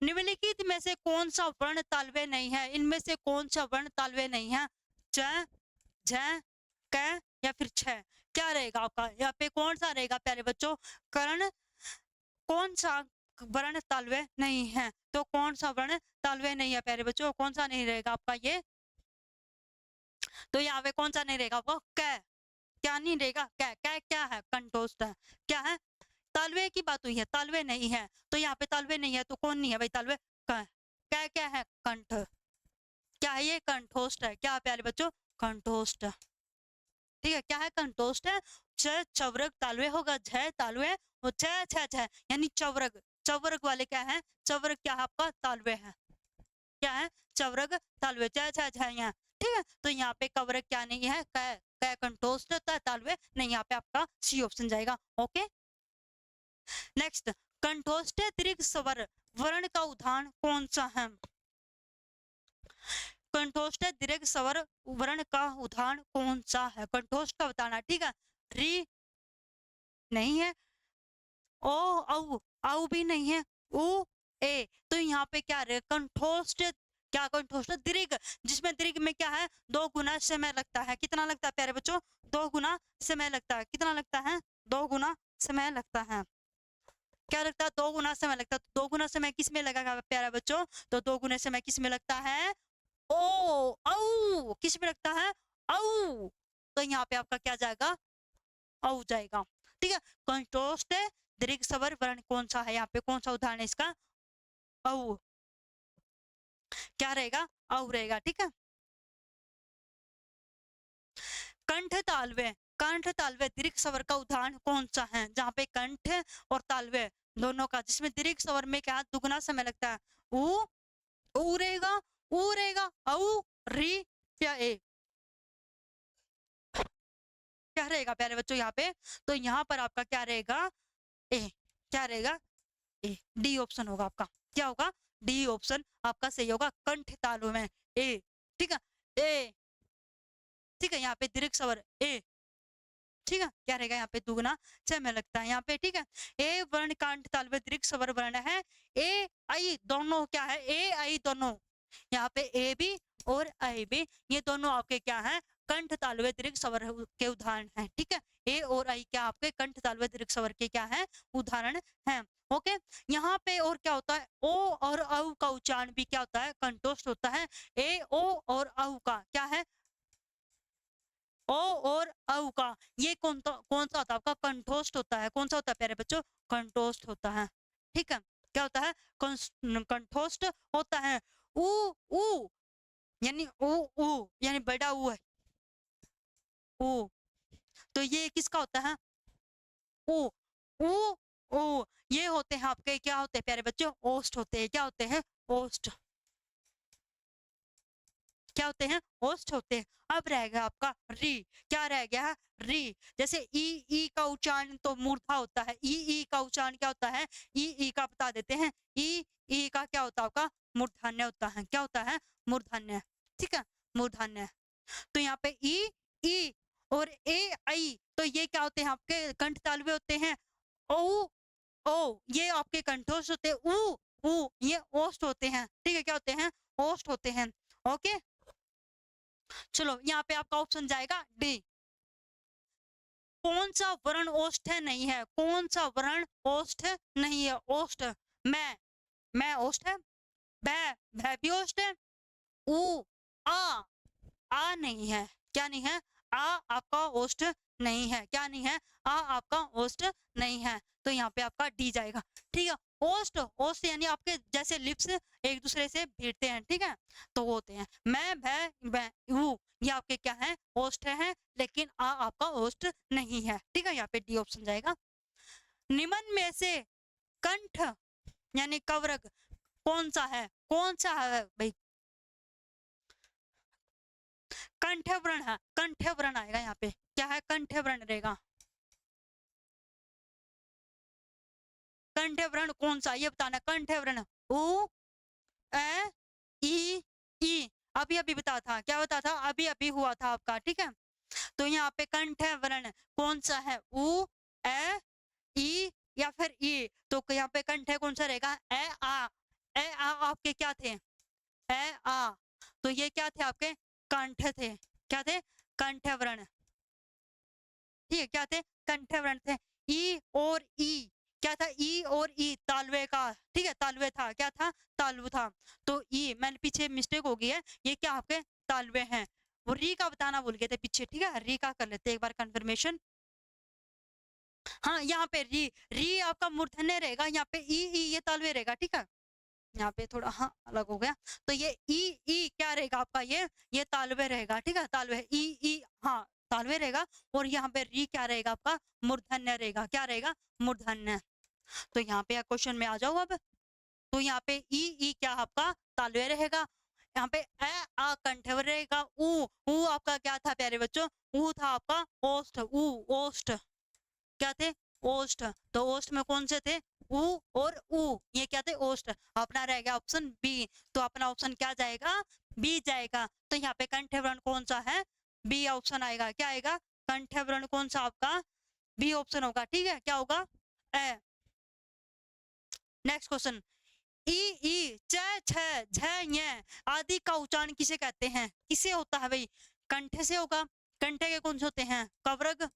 निम्नलिखित में से कौन सा वर्ण तालव्य नहीं है? इनमें से कौन सा वर्ण तालव्य नहीं है? च, झ, क या फिर छ? क्या रहेगा आपका? यहाँ पे कौन सा रहेगा प्यारे बच्चों? कर्ण, कौन सा वर्ण तालव्य नहीं है? तो कौन सा वर्ण तालव्य नहीं है प्यारे बच्चों? कौन सा नहीं रहेगा आपका ये? तो यहाँ पे कौन सा नहीं रहेगा आपको? क, क्या नहीं रहेगा? क, क क्या है? कंठोष्ठ है। क्या है? तालवे की बात हुई है, तालवे नहीं है। तो यहाँ पे तालवे नहीं है, तो कौन नहीं है भाई तालवे? क, क क्या है? कंठ। क्या है ये? कंठोष्ठ है। क्या है प्यारे बच्चों? कंठोष्ठ। ठीक है, क्या है? कंठोष्ठ है। छ चवरग तालवे होगा, झ तालवे, और छ छ छ यानी चवरग। चवरग वाले क्या है? चवरग क्या है आपका? तालवे है। क्या है? चवरग तालवे, छ छ छ यहाँ। ठीक है, तो यहाँ पे कवरग क्या नहीं है? क कंठोष्ठ तालवे नहीं, यहाँ पे आपका सी ऑप्शन जाएगा। ओके, नेक्स्ट, कंठोष्ठ दीर्घ स्वर वर्ण का उदाहरण कौन सा है? कंठोष्ठ दीर्घ स्वर वर्ण का उदाहरण कौन सा है? कंठोष्ठ का बताना। ठीक है, री नहीं है, ओ औ, औ भी नहीं है, उ ए, तो यहाँ पे क्या रहे? कंठोष्ठ, क्या कंठोष्ठ? दीर्घ, जिसमें दीर्घ में क्या है? 2 गुना समय लगता है। कितना लगता है प्यारे बच्चों? 2 गुना समय लगता है। कितना लगता है? 2 गुना समय लगता है। क्या लगता है? 2 गुना समय लगता है। तो 2 गुना समय किस में लगेगा प्यारे बच्चों? तो 2 गुना समय किस में लगता है? ओ, औ, किस में लगता है? औ, तो यहाँ पे आपका क्या जाएगा? औ जाएगा। ठीक है, कंठोष्ठ दीर्घ स्वर वर्ण कौन सा है? यहाँ पे कौन सा उदाहरण है इसका? औ, क्या रहेगा? औ रहेगा। ठीक है, कंठ तालव्य, कंठ तालव्य दीर्घ स्वर का उदाहरण कौन सा है? जहाँ पे कंठ और तालव्य दोनों का, जिसमें दीर्घ स्वर में क्या दुगना समय लगता है? उ, उ रहेगा, उ रहेगा, औ, री या ए? क्या रहेगा प्यारे बच्चों यहाँ पे? तो यहाँ पर आपका क्या रहेगा? ए, क्या रहेगा? ए, डी ऑप्शन होगा आपका। क्या होगा? डी ऑप्शन आपका सही होगा। कंठ तालु में ए। ठीक है, ए। ठीक है, यहाँ पे दीर्घ स्वर ए। ठीक है, क्या रहेगा यहाँ पे? दुगना समय लगता है यहाँ पे। ठीक है, ए वर्ण कंठ तालु में दीर्घ स्वर वर्ण है। ए आई दोनों क्या है? ए आई दोनों, यहाँ पे ए भी और आई भी, ये दोनों आपके क्या है? कंठ तालव्य दीर्घ स्वर के उदाहरण हैं। ठीक है, ए और आई क्या आपके कंठ तालव्य दीर्घ स्वर के क्या है? उदाहरण हैं। ओके, यहाँ पे और क्या होता है? ओ और औ का उच्चारण भी क्या होता है? कंठोष्ठ होता है। ए ओ और औ का क्या है? ओ और औ का, ये कौन सा होता है आपका? कंठोष्ठ होता है। कौन सा होता है प्यारे बच्चों? कंठोष्ठ होता है। ठीक है, क्या होता है? कंठोष्ठ होता है। ऊ, ऊ यानी ऊ, ऊ यानी बड़ा ऊ है, ऊ, तो ये किसका होता है? ऊ, ऊ, ऊ, ये होते हैं आपके क्या होते हैं प्यारे बच्चों? ओष्ठ होते हैं। क्या होते हैं? ओष्ठ। क्या होते हैं, ओष्ठ होते हैं। अब रह गया आपका री, क्या रह गया है, री। जैसे ई का उच्चारण तो मूर्धा होता है, ई का उच्चारण क्या होता है, ई का बता देते हैं, ई का क्या होता है आपका, मूर्धन्य होता है। क्या होता है, मूर्धन्य, ठीक है, मूर्धन्य। तो यहाँ पे ई और ए आई, तो ये क्या होते हैं आपके कंठ तालुए होते हैं। ओ ओ ये आपके कंठोष्ठ होते हैं। ऊ ये ओष्ठ होते हैं, ठीक है, क्या होते हैं, ओष्ठ होते हैं। ओके, चलो यहाँ पे आपका ऑप्शन जाएगा डी। कौन सा वर्ण ओष्ठ है, नहीं है, कौन सा वर्ण ओष्ठ नहीं है, ओष्ठ, मैं ओष्ठ है, भै भी ओष्ठ है, ऊ आ नहीं है, क्या नहीं है, आ आपका ओष्ठ नहीं है, क्या नहीं है, आ आपका ओष्ठ नहीं है। तो यहाँ पे आपका डी जाएगा, ठीक है। ओष्ठ, ओष्ठ यानी आपके जैसे लिप्स एक दूसरे से भिड़ते हैं, ठीक है, तो वो होते हैं। मैं भै ऊ ये आपके क्या है, ओष्ठ है, लेकिन आ आपका ओष्ठ नहीं है, ठीक है, यहाँ पे डी ऑप्शन जाएगा। निम्न में से कंठ यानी कवरक कौन सा है, कौन सा है भाई, कंठ्यव्रण है, कंठ्यव्रण आएगा यहाँ पे, क्या है, कंठ्यव्रण रहेगा। कंठ्यव्रण कौन सा, ये बताना, कंठ्यव्रण उ ए ई, अभी अभी बता था, क्या बता था, अभी अभी हुआ था आपका, ठीक है। तो यहाँ पे कंठ्यव्रण कौन सा है, उ ए या फिर ई, तो यहाँ पे कंठ कौन सा रहेगा, ए आ आपके क्या थे, ए आ, तो ये क्या थे आपके, कंठ थे, क्या थे, कंठ्यव्रण, ठीक है, क्या थे, कंठ्यव्रण थे। ई और ई क्या था, ई और ई तालवे का, ठीक है, तालवे था, क्या था, तालु था। तो ई मैंने पीछे मिस्टेक हो गई है, ये क्या आपके तालवे हैं। वो री का बताना भूल गए थे पीछे, ठीक है, री का कर लेते एक बार कंफर्मेशन। हाँ यहाँ पे री आपका मूर्धन्य रहेगा, यहाँ पे ई ये तालवे रहेगा, ठीक है, यहाँ पे थोड़ा हाँ अलग हो गया। तो ये ई क्या रहेगा आपका, ये तालवे रहेगा, ठीक है, तालवे ई हाँ तालवे रहेगा। और यहाँ पे री क्या रहेगा आपका, मूर्धन्य रहेगा, क्या रहेगा, मूर्धन्य। तो यहाँ पे क्वेश्चन में आ जाओ अब। तो यहाँ पे ई क्या आपका तालवे रहेगा, यहाँ पे ए आ कंठ्यवर रहेगा, ऊ आपका क्या था प्यारे बच्चों, ऊ था आपका ओष्ठ, ओष्ठ क्या थे, ओष्ठ। तो ओष्ठ में कौन से थे, उ और ऊ, ये क्या थे, ओष्ठ। अपना रह गया ऑप्शन बी, तो अपना ऑप्शन क्या जाएगा, बी जाएगा। तो यहाँ पे कंठ्यव्रण कौन सा है, बी ऑप्शन आएगा, क्या आएगा, कंठ्यव्रण कौन सा आपका, बी ऑप्शन होगा, ठीक है, क्या होगा, ए। नेक्स्ट क्वेश्चन, ई च छ झ ञ आदि का उच्चारण किसे कहते हैं, किसे होता है भाई, कंठ से होगा। कंठ के कौन से होते हैं, कवरग,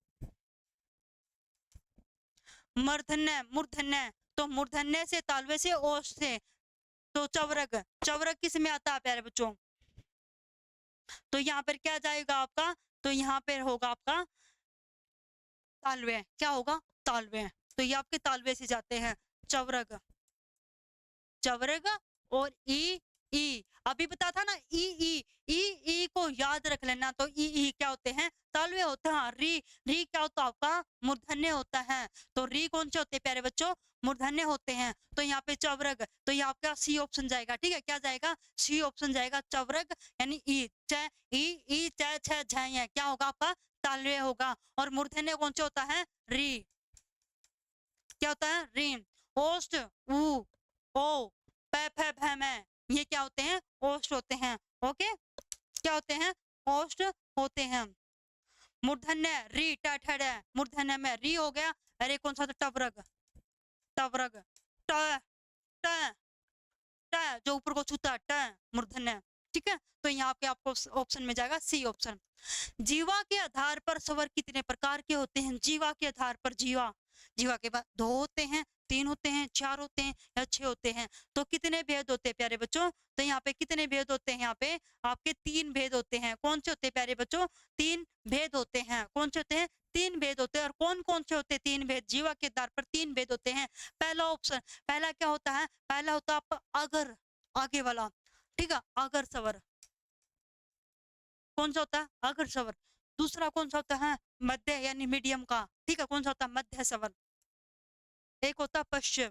मूर्धन्य, मूर्धन्य, तो मूर्धन्य से तालवे से ओष्ठ से, तो चवरग, चवरग किस में आता है प्यारे बच्चों, तो यहाँ पर क्या जाएगा आपका, तो यहाँ पर होगा आपका तालवे, क्या होगा, तालवे। तो ये आपके तालवे से जाते हैं, चवरग, चवरग और ई अभी पता था ना, ई को याद रख लेना। तो ई क्या होते हैं, तालवे होते हैं। री क्या होता है आपका, मूर्धन्य होता है। तो री कौन से होते हैं प्यारे बच्चों, मूर्धन्य होते हैं। तो यहाँ पे चवरग, तो ये आपका सी ऑप्शन जाएगा, ठीक है, क्या जाएगा, सी ऑप्शन जाएगा, चवरग यानी ई च छ झ क्या होगा आपका, तालवे होगा। और मूर्धन्य कौन से होता है, री, क्या होता है, री। ओष्ठ ऊ ओ पै फै भै मैं, ये क्या होते हैं, ओष्ठ होते हैं। ओके, क्या होते हैं, ओष्ठ होते हैं। मूर्धन्य री ट ठ ड, मूर्धन्य में री हो गया। अरे कौन सा, टवरग, टवरग ट ट ट जो ऊपर को छूता है, ट मूर्धन्य, ठीक है। तो यहाँ पे आपको ऑप्शन में जाएगा सी ऑप्शन। जीवा के आधार पर स्वर कितने प्रकार के होते हैं, जीवा के आधार पर, जीवा के बाद 2 होते हैं, 3 होते हैं, 4 होते हैं या 6 होते हैं। तो कितने भेद होते हैं प्यारे बच्चों, तो यहाँ पे कितने भेद होते हैं, यहाँ पे आपके 3 भेद होते हैं। कौन से होते हैं प्यारे बच्चों, 3 भेद होते हैं। कौन से होते हैं, 3 भेद होते हैं। और कौन कौन से होते हैं 3 भेद, जीवा के आधार पर 3 भेद होते हैं। पहला ऑप्शन, पहला क्या होता है, पहला होता है आपका अगर, आगे वाला, ठीक है, अगर स्वर, कौन सा होता है, अगर स्वर। दूसरा कौन सा होता है, मध्य यानी मीडियम का, ठीक है, कौन सा होता है, मध्य स्वर। एक होता है पश्चिम,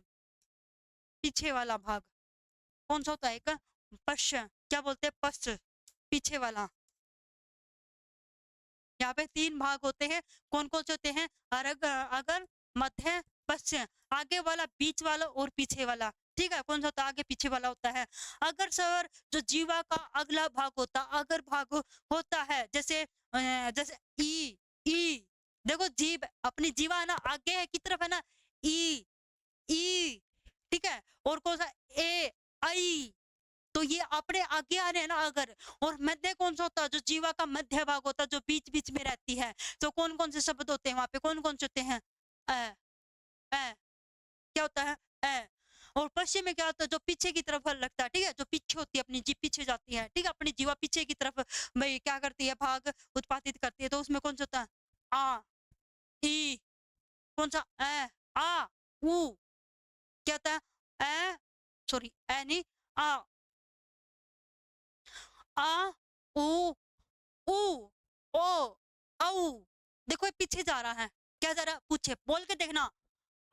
पीछे वाला भाग, कौन सा होता है, एक पश्चिम, क्या बोलते हैं, पश्च, पीछे वाला। यहाँ पे 3 भाग होते हैं, कौन-कौन से होते हैं? अगर, मध्य, पश्चिम। आगे वाला, बीच वाला और पीछे वाला, ठीक है? कौन सा होता है? आगे पीछे वाला होता है। अगर सर जो जीवा का अगला भाग होता, अगर भाग होता है, जैसे ई, देखो जीभ, अपनी जीवा है ना आगे है, की तरफ है ना, ई, ठीक है? और कौन सा? ए, आई, तो ये अपने आगे आ रहे हैं ना अगर। और मध्य कौन सा होता है? जो जीवा का मध्य भाग होता है, जो बीच बीच में रहती है। तो कौन कौन से शब्द होते हैं वहां पे? कौन कौन से होते हैं? अ, अ, क्या होता है? अ। और पश्चिम में क्या होता है? जो पीछे की तरफ लगता है, ठीक है? जो पीछे होती है, अपनी जीभ पीछे जाती है, ठीक है? अपनी जीवा पीछे की तरफ भाई क्या करती है? भाग उत्पादित करती है। तो उसमें कौन सा होता है? आ, ई, कौन सा? आ, उ, क्या होता है? सॉरी, नहीं, आ, आ, उ, ऊ, ओ, औ। देखो ये पीछे जा रहा है। क्या जा रहा है? पूछे, बोल के देखना।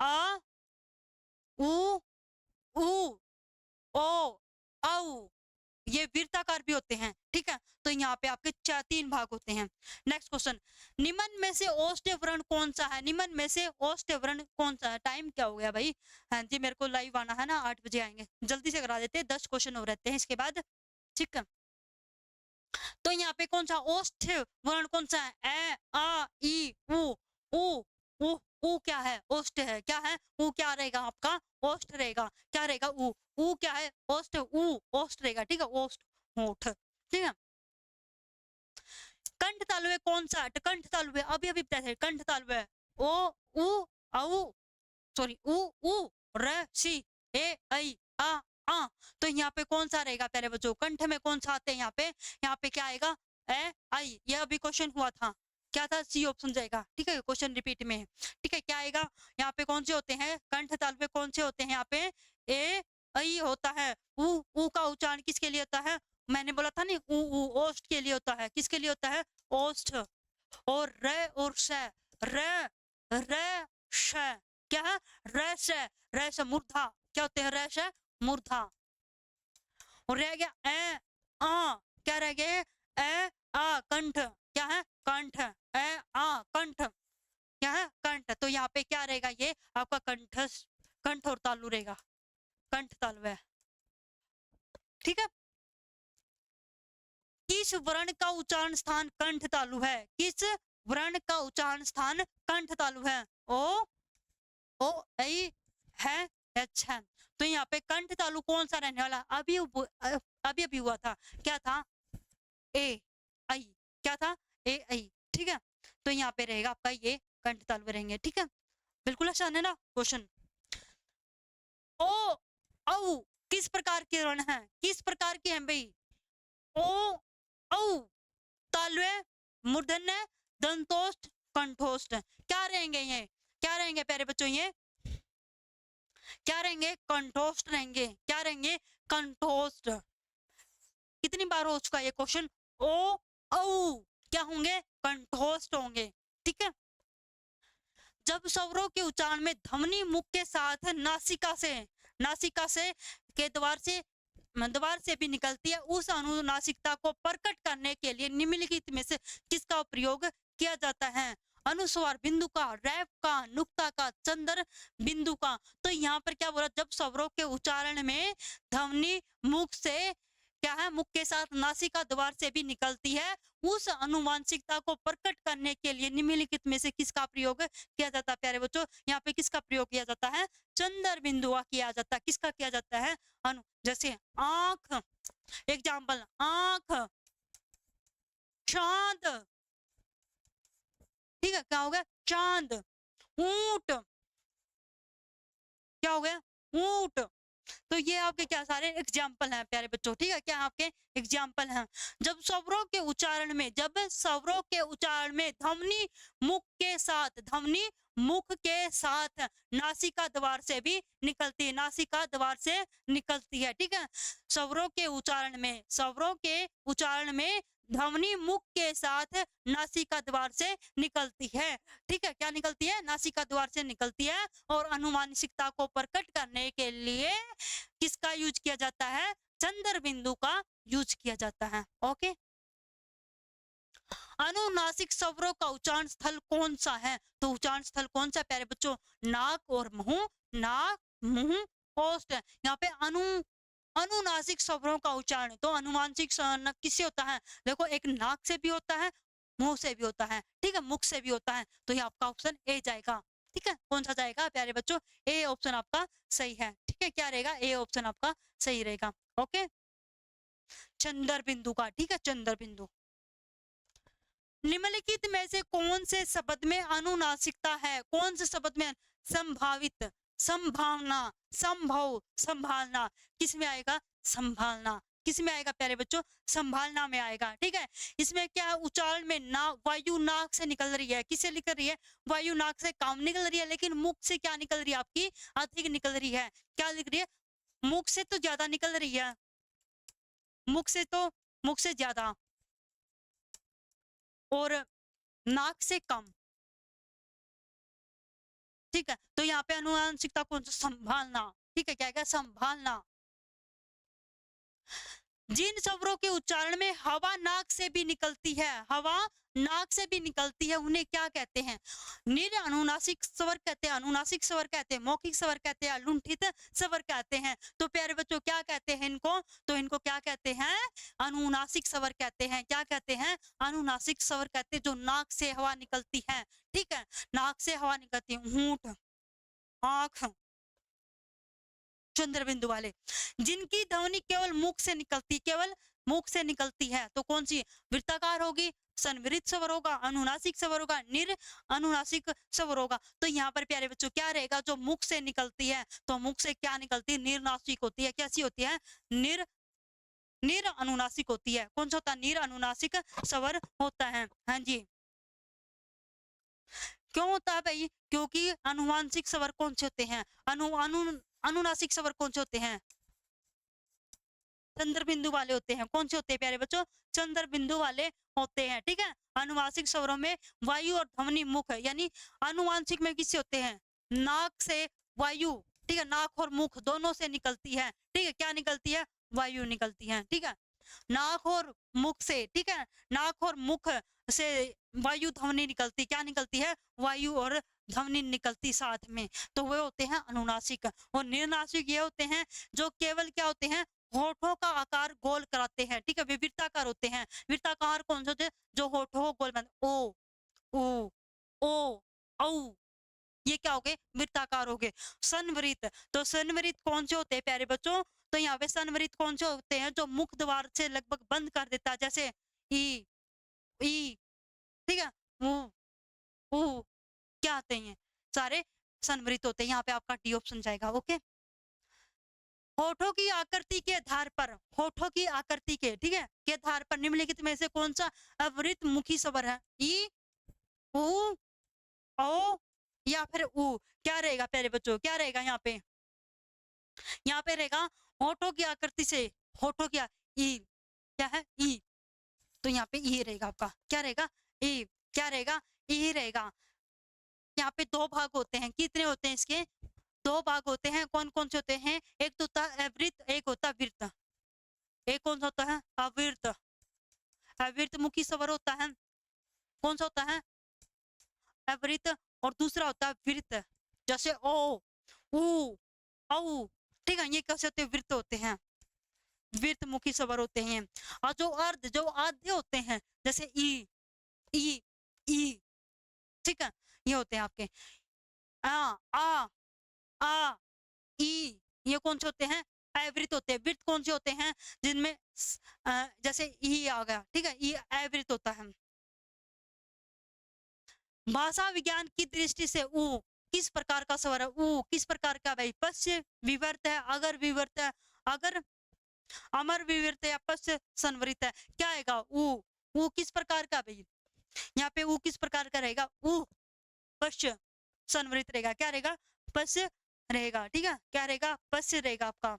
आ, ऊ, ऊ, ओ, औ। ये वृत्ताकार भी होते हैं, ठीक है? तो यहाँ पे आपके 3 भाग होते हैं। नेक्स्ट क्वेश्चन, निम्न में से ओष्ठ्य वर्ण कौन सा है? निम्न में से ओष्ठ्य वर्ण कौन सा है? टाइम क्या हो गया भाई? हाँ जी, मेरे को लाइव आना है ना, 8 बजे आएंगे, जल्दी से करा देते हैं, 10 क्वेश्चन हो रहते हैं इसके बाद, ठीक है? तो यहाँ पे कौन सा ओष्ठ्य वर्ण कौन सा है? ए, आ, ई, उ, उ, उ क्या है? ओष्ठ है। क्या है? उ क्या रहेगा आपका? ओष्ठ रहेगा। क्या रहेगा? उ क्या है? ओष्ठ, ओष्ठ रहेगा, ठीक है? ओष्ठ, होठ, ठीक है? कंठ तालु है कौन सा? कंठ तालु है, अभी अभी बताया था, कंठ तालु है। ओ, उ, औ, सॉरी, उ, र, सी, ए, ऐ, आ। तो यहाँ पे कौन सा रहेगा प्यारे बच्चों? कंठ में कौन सा आते हैं यहाँ पे? यहाँ पे क्या आएगा? ए, आई। ये अभी क्वेश्चन हुआ था, क्या था? सी ऑप्शन जाएगा, ठीक है? क्वेश्चन रिपीट में है, ठीक है? क्या आएगा? यहाँ पे कौन से होते हैं कंठ तालु में? कौन से होते हैं यहाँ पे? ए, ऐ होता है। उ का उच्चारण किसके लिए होता है? मैंने बोला था नहीं, ओष्ठ के लिए होता है। किसके लिए होता है? ओष्ठ। और र और श, र, श, क्या है? र से मूर्धा। क्या होते हैं? र से मूर्धा। और रह गया ए, आ, क्या रह गया? ए, आ, कंठ। क्या है? कंठ। ए, आ, कंठ, क्या है? कंठ। तो यहाँ पे क्या रहेगा? ये आपका कंठ और तालु रहेगा, कंठ तालु है, ठीक है? किस वर्ण का उच्चारण स्थान कंठ तालु है? किस वर्ण का उच्चारण स्थान कंठ तालु है? ओ, ऐ, है, एच है। तो यहाँ पे कंठ तालु कौन सा रहने वाला? अभी अभी हुआ था, क्या था? ए, आई। क्या था? ए, आई, ठीक है? तो यहाँ पे रहेगा आपका ये कंठ तालु रहेंगे, ठीक है? बिल्कुल आसान है ना क्वेश्चन? ओ, औ किस प्रकार के वर्ण है? किस प्रकार के हैं भाई? ओ, औ, तालव्य, मूर्धन्य, दंतोष्ठ, कंठोष्ठ। क्या रहेंगे ये? क्या रहेंगे प्यारे बच्चों? ये क्या रहेंगे? कंठोष्ठ रहेंगे। क्या रहेंगे? कंठोष्ठ। कितनी बार हो चुका ये क्वेश्चन? ओ, औ क्या होंगे? कंठोष्ठ होंगे, ठीक है? जब स्वरों के उच्चारण में ध्वनि मुख के साथ नासिका से के द्वार से भी निकलती है, उस अनुनासिकता को प्रकट करने के लिए निम्नलिखित में से किसका प्रयोग किया जाता है? अनुस्वार बिंदु का, रैप का, नुक्ता का, चंद्र बिंदु का। तो यहाँ पर क्या बोला? जब स्वरों के उच्चारण में ध्वनि मुख से, क्या है? मुख के साथ नासिका द्वार से भी निकलती है, उस अनुवांशिकता को प्रकट करने के लिए निम्नलिखित में से किसका प्रयोग किया जाता है प्यारे बच्चों? यहाँ पे किसका प्रयोग किया जाता है? चंद्र बिंदु का किया जाता है। किसका किया जाता है? जैसे आंख, एग्जाम्पल, आंख, चांद, ठीक है? क्या हो गया? चांद। ऊंट, क्या हो गया? ऊंट। तो ये आपके क्या सारे एग्जाम्पल हैं प्यारे बच्चों, ठीक है? क्या आपके एग्जाम्पल हैं? जब स्वरों के उच्चारण में ध्वनि मुख के साथ नासिका द्वार से भी निकलती है, नासिका द्वार से निकलती है, ठीक है? स्वरों के उच्चारण में ध्वनि मुख के साथ नासिका द्वार से निकलती है, ठीक है? क्या निकलती है? नासिका द्वार से निकलती है। और अनुमानसिकता को प्रकट करने के लिए किसका यूज किया जाता है? चंद्र बिंदु का यूज किया जाता है, ओके? अनुनासिक स्वरों का उच्चारण स्थल कौन सा है? तो उच्चारण स्थल कौन सा प्यारे बच्चों? नाक और मुंह, नाक, मुंह, ओष्ठ। यहाँ पे अनुनासिक स्वरों का उच्चारण, तो अनुनासिक किससे होता है? देखो, एक नाक से भी होता है, मुंह से भी होता है, ठीक है, मुख से भी होता है। तो ये आपका ऑप्शन ए जाएगा। ठीक है, कौन सा जाएगा प्यारे बच्चों? ए ऑप्शन आपका सही है। ठीक है, क्या रहेगा? ए ऑप्शन आपका सही रहेगा। ओके, चंद्र बिंदु का, ठीक है, चंद्र बिंदु। निम्नलिखित में से कौन से शब्द में अनुनासिकता है? कौन से शब्द में? संभावित, संभावना, संभव, संभालना। किस में आएगा? संभालना। किस में आएगा प्यारे बच्चों? संभालना में आएगा। ठीक है, इसमें क्या उच्चारण में ना वायु नाक से निकल रही है, किससे निकल रही है? वायु नाक से कम निकल रही है, लेकिन मुख से क्या निकल रही है आपकी? अधिक निकल रही है। क्या निकल रही है? मुख से तो ज्यादा निकल रही है, मुख से तो, मुख से ज्यादा, और नाक से कम। ठीक है, तो यहाँ पे अनुवांशिकता कौन सा? संभालना। ठीक है, क्या क्या? संभालना। जिन स्वरों के उच्चारण में हवा नाक से भी निकलती है, हवा नाक से भी निकलती है, उन्हें क्या कहते हैं? निर अनुनासिक स्वर कहते हैं, अनुनासिक स्वर कहते हैं, मौखिक स्वर कहते हैं, लुंठित स्वर कहते हैं। तो प्यारे बच्चों क्या कहते हैं इनको? तो इनको क्या कहते हैं? अनुनासिक स्वर कहते हैं। क्या कहते हैं? अनुनासिक स्वर कहते हैं, जो नाक से हवा निकलती है। ठीक है, नाक से हवा निकलती है, होंठ, आंख, चंद्र बिंदु वाले। जिनकी ध्वनि केवल मुख से निकलती, केवल मुख से निकलती है, तो कौन सी? वृत्ताकार होगी, संवृत स्वर होगा, अनुनासिक स्वर होगा, निर अनुनासिक स्वर होगा। तो यहाँ पर प्यारे बच्चों क्या रहेगा? जो मुख से निकलती है, तो मुख से क्या निकलती है? निर्नासिक होती है। कैसी होती है? निर अनुनासिक होती है। कौन सा होता है? निर अनुनासिक स्वर होता है। हाँ जी, क्यों होता है भाई? क्योंकि अनुवांशिक स्वर कौन से होते हैं? अनुनासिक स्वर कौन से होते हैं? चंद्र बिंदु वाले होते हैं। कौन से होते हैं प्यारे बच्चों? चंद्र बिंदु वाले होते हैं। ठीक है, अनुवांशिक स्वरों में वायु और ध्वनि मुख है, यानी अनुवांशिक में किससे होते हैं? नाक से वायु, ठीक है, नाक और मुख दोनों से निकलती है। ठीक है, क्या निकलती है? वायु निकलती है। ठीक है, नाक और मुख से, ठीक है, नाक और मुख से वायु ध्वनि निकलती, क्या निकलती है? वायु और ध्वनि निकलती साथ में, तो वे होते हैं अनुनासिक। और निर्नासिक ये होते हैं जो केवल क्या होते हैं? होठों का आकार गोल कराते हैं। ठीक है, वे वृत्ताकार होते हैं। वृत्ताकार कौन से होते हैं? जो होठों को गोल बन, ओ, उ, ओ, औ, ये क्या हो गए? वृत्ताकार हो गए। संवृत, तो संवृत कौन से होते हैं प्यारे बच्चों? तो यहाँ पे संवृत कौन से होते हैं? जो मुख द्वार से लगभग बंद कर देता है, जैसे ई, ई, ठीक है, ऊ, ऊ, क्या आते हैं? सारे संवृत होते हैं। यहाँ पे आपका डी ऑप्शन जाएगा। ओके, होठों की आकृति के आधार पर, होठों की आकृति के, ठीक है, के आधार पर निम्नलिखित में से कौन सा अवृत मुखी स्वर है? ई, ऊ, ओ, या फिर ऊ? क्या रहेगा प्यारे बच्चों? क्या रहेगा यहाँ पे? यहाँ पे रहेगा होठों की आकृति से, होठों की ई, क्या है? ई, तो यहाँ पे ई रहेगा आपका। क्या रहेगा? ई। क्या रहेगा? ई रहेगा। यहाँ पे दो भाग होते हैं। कितने होते हैं इसके? दो भाग होते हैं। कौन कौन से होते हैं? एक तो होता है अवृत, एक होता है वृत्त। एक कौन सा होता है? अवृत। अवृत मुखी स्वर होता है। कौन सा होता है? अवृत। और दूसरा होता है वृत्त, जैसे ओ, ऊ, औ, ठीक है, ये कैसे होते हैं? वृत्त होते हैं, वृत्त मुखी स्वर होते हैं। और जो अर्ध, जो आधे होते हैं, जैसे ई, ई, ई, ठीक है, ये होते हैं आपके आ, आ, ई, ये कौन से होते हैं? अवृत होते हैं। वृत्त कौन से होते हैं? जिनमें जैसे ई आ गया, ठीक है, ये अवृत होता है। भाषा विज्ञान की दृष्टि से ऊ किस प्रकार का स्वर है? ऊ किस प्रकार का भाई? पश्य विवर्त है, अगर विवर्त है, अगर अमर विवर्त है, या पश्य संवरित है? क्या आएगा? ऊ। ऊ किस प्रकार का भाई? यहाँ पे ऊ किस प्रकार का रहेगा? ऊ पश्य संवरित रहेगा। क्या रहेगा? पश्य रहेगा। ठीक है, क्या रहेगा? पश्य रहेगा आपका।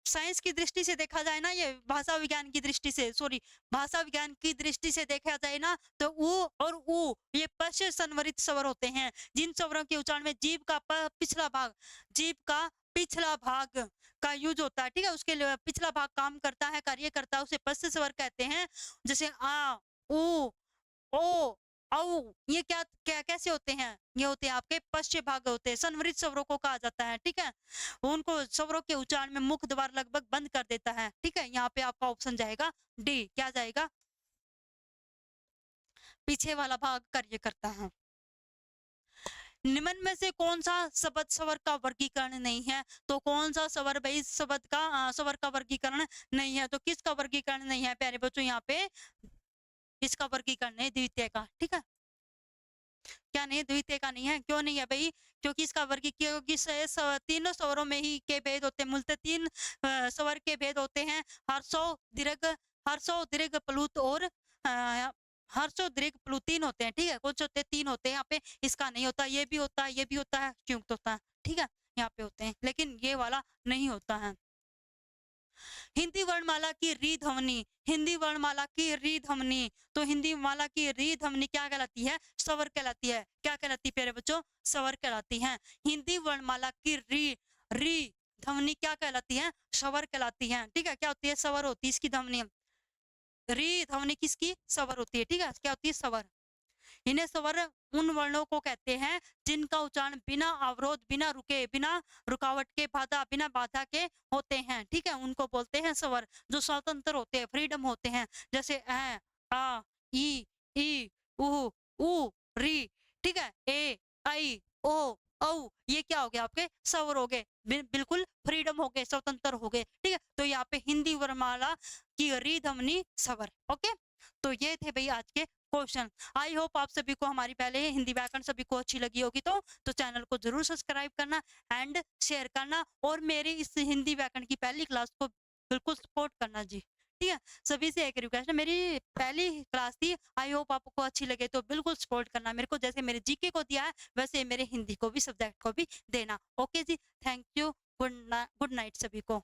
साइंस की दृष्टि से देखा जाए ना, ये भाषा विज्ञान की दृष्टि से, सॉरी, भाषा विज्ञान की दृष्टि से देखा जाए ना, तो ऊ और ऊ ये पश्य संवरित स्वर होते हैं, जिन स्वरों के उच्चारण में जीभ का पिछला भाग, जीभ का पिछला भाग का यूज होता है, ठीक है, उसके लिए पिछला भाग काम करता है, कार्य करता है, उसे पश्य स्वर कहते हैं। जैसे आ, उ, ओ, औ, ये क्या क्या कैसे होते हैं? ये होते हैं आपके पश्य भाग होते हैं, संवरित स्वरों को कहा जाता है, ठीक है। उनको स्वरों के उच्चारण में मुख द्वार लगभग बंद कर देता है, ठीक है। यहाँ पे आपका ऑप्शन जाएगा डी, क्या जाएगा? पीछे वाला भाग कार्य करता है। निम्न में से कौन सा शब्द स्वर का वर्गीकरण नहीं है? तो कौन सा स्वर भाई शब्द का स्वर का वर्गीकरण नहीं है? तो किसका वर्गीकरण नहीं है प्यारे बच्चों? यहाँ पे इसका वर्गीकरण है द्वितीय का, ठीक है। क्या नहीं है? द्वितीय का नहीं है। क्यों नहीं है भाई? क्योंकि इसका वर्गीकरण, क्योंकि तीनों स्वरों में ही के भेद होते हैं, मूलतः तीन स्वर के भेद होते हैं, हर्षो दीर्घ प्लुत और हर्षो दीर्घ प्लुत, तीन होते हैं, ठीक है। कुछ होते हैं, तीन होते हैं, यहाँ पे इसका नहीं होता। ये भी होता है, ये भी होता है, संयुक्त होता है, ठीक है, यहाँ पे होते हैं, लेकिन ये वाला नहीं होता है। हिंदी वर्णमाला की री ध्वनि, हिंदी वर्णमाला की री ध्वनि, तो हिंदी माला की री ध्वनि क्या कहलाती है? स्वर कहलाती है। क्या कहलाती है प्यारे बच्चों? स्वर कहलाती है। हिंदी वर्णमाला की री ध्वनि क्या कहलाती है? स्वर कहलाती है, ठीक है। क्या होती है? स्वर होती है इसकी ध्वनि। री ध्वनि किसकी? स्वर होती है, ठीक है। क्या होती है? स्वर। इन्हें स्वर उन वर्णों को कहते हैं जिनका उच्चारण बिना अवरोध, बिना रुके, बिना रुकावट के, बिना बाधा के होते हैं, ठीक है। उनको बोलते हैं स्वर, जो स्वतंत्र होते हैं, फ्रीडम होते हैं। जैसे अ, आ, ई, उ, री, ठीक है। ए, आई, ओ, औ, ये क्या हो गया? आपके स्वर हो गए, बिल्कुल फ्रीडम हो गए, स्वतंत्र हो गए, ठीक है। तो यहाँ पे हिंदी वर्णमाला की री ध्वनि स्वर, ओके। तो ये थे भाई आज के क्वेश्चन। आई होप आप सभी को हमारी पहले हिंदी व्याकरण सभी को अच्छी लगी होगी, तो चैनल को जरूर सब्सक्राइब करना एंड शेयर करना, और मेरी इस हिंदी व्याकरण की पहली क्लास को बिल्कुल सपोर्ट करना जी, ठीक है। सभी से एक रिक्वेस्ट है, मेरी पहली क्लास थी, आई होप आपको अच्छी लगे तो बिल्कुल सपोर्ट करना मेरे को। जैसे मेरे जीके को दिया है वैसे मेरे हिंदी को भी, सब्जेक्ट को भी देना, ओके जी। थैंक यू, गुड नाइट सभी को।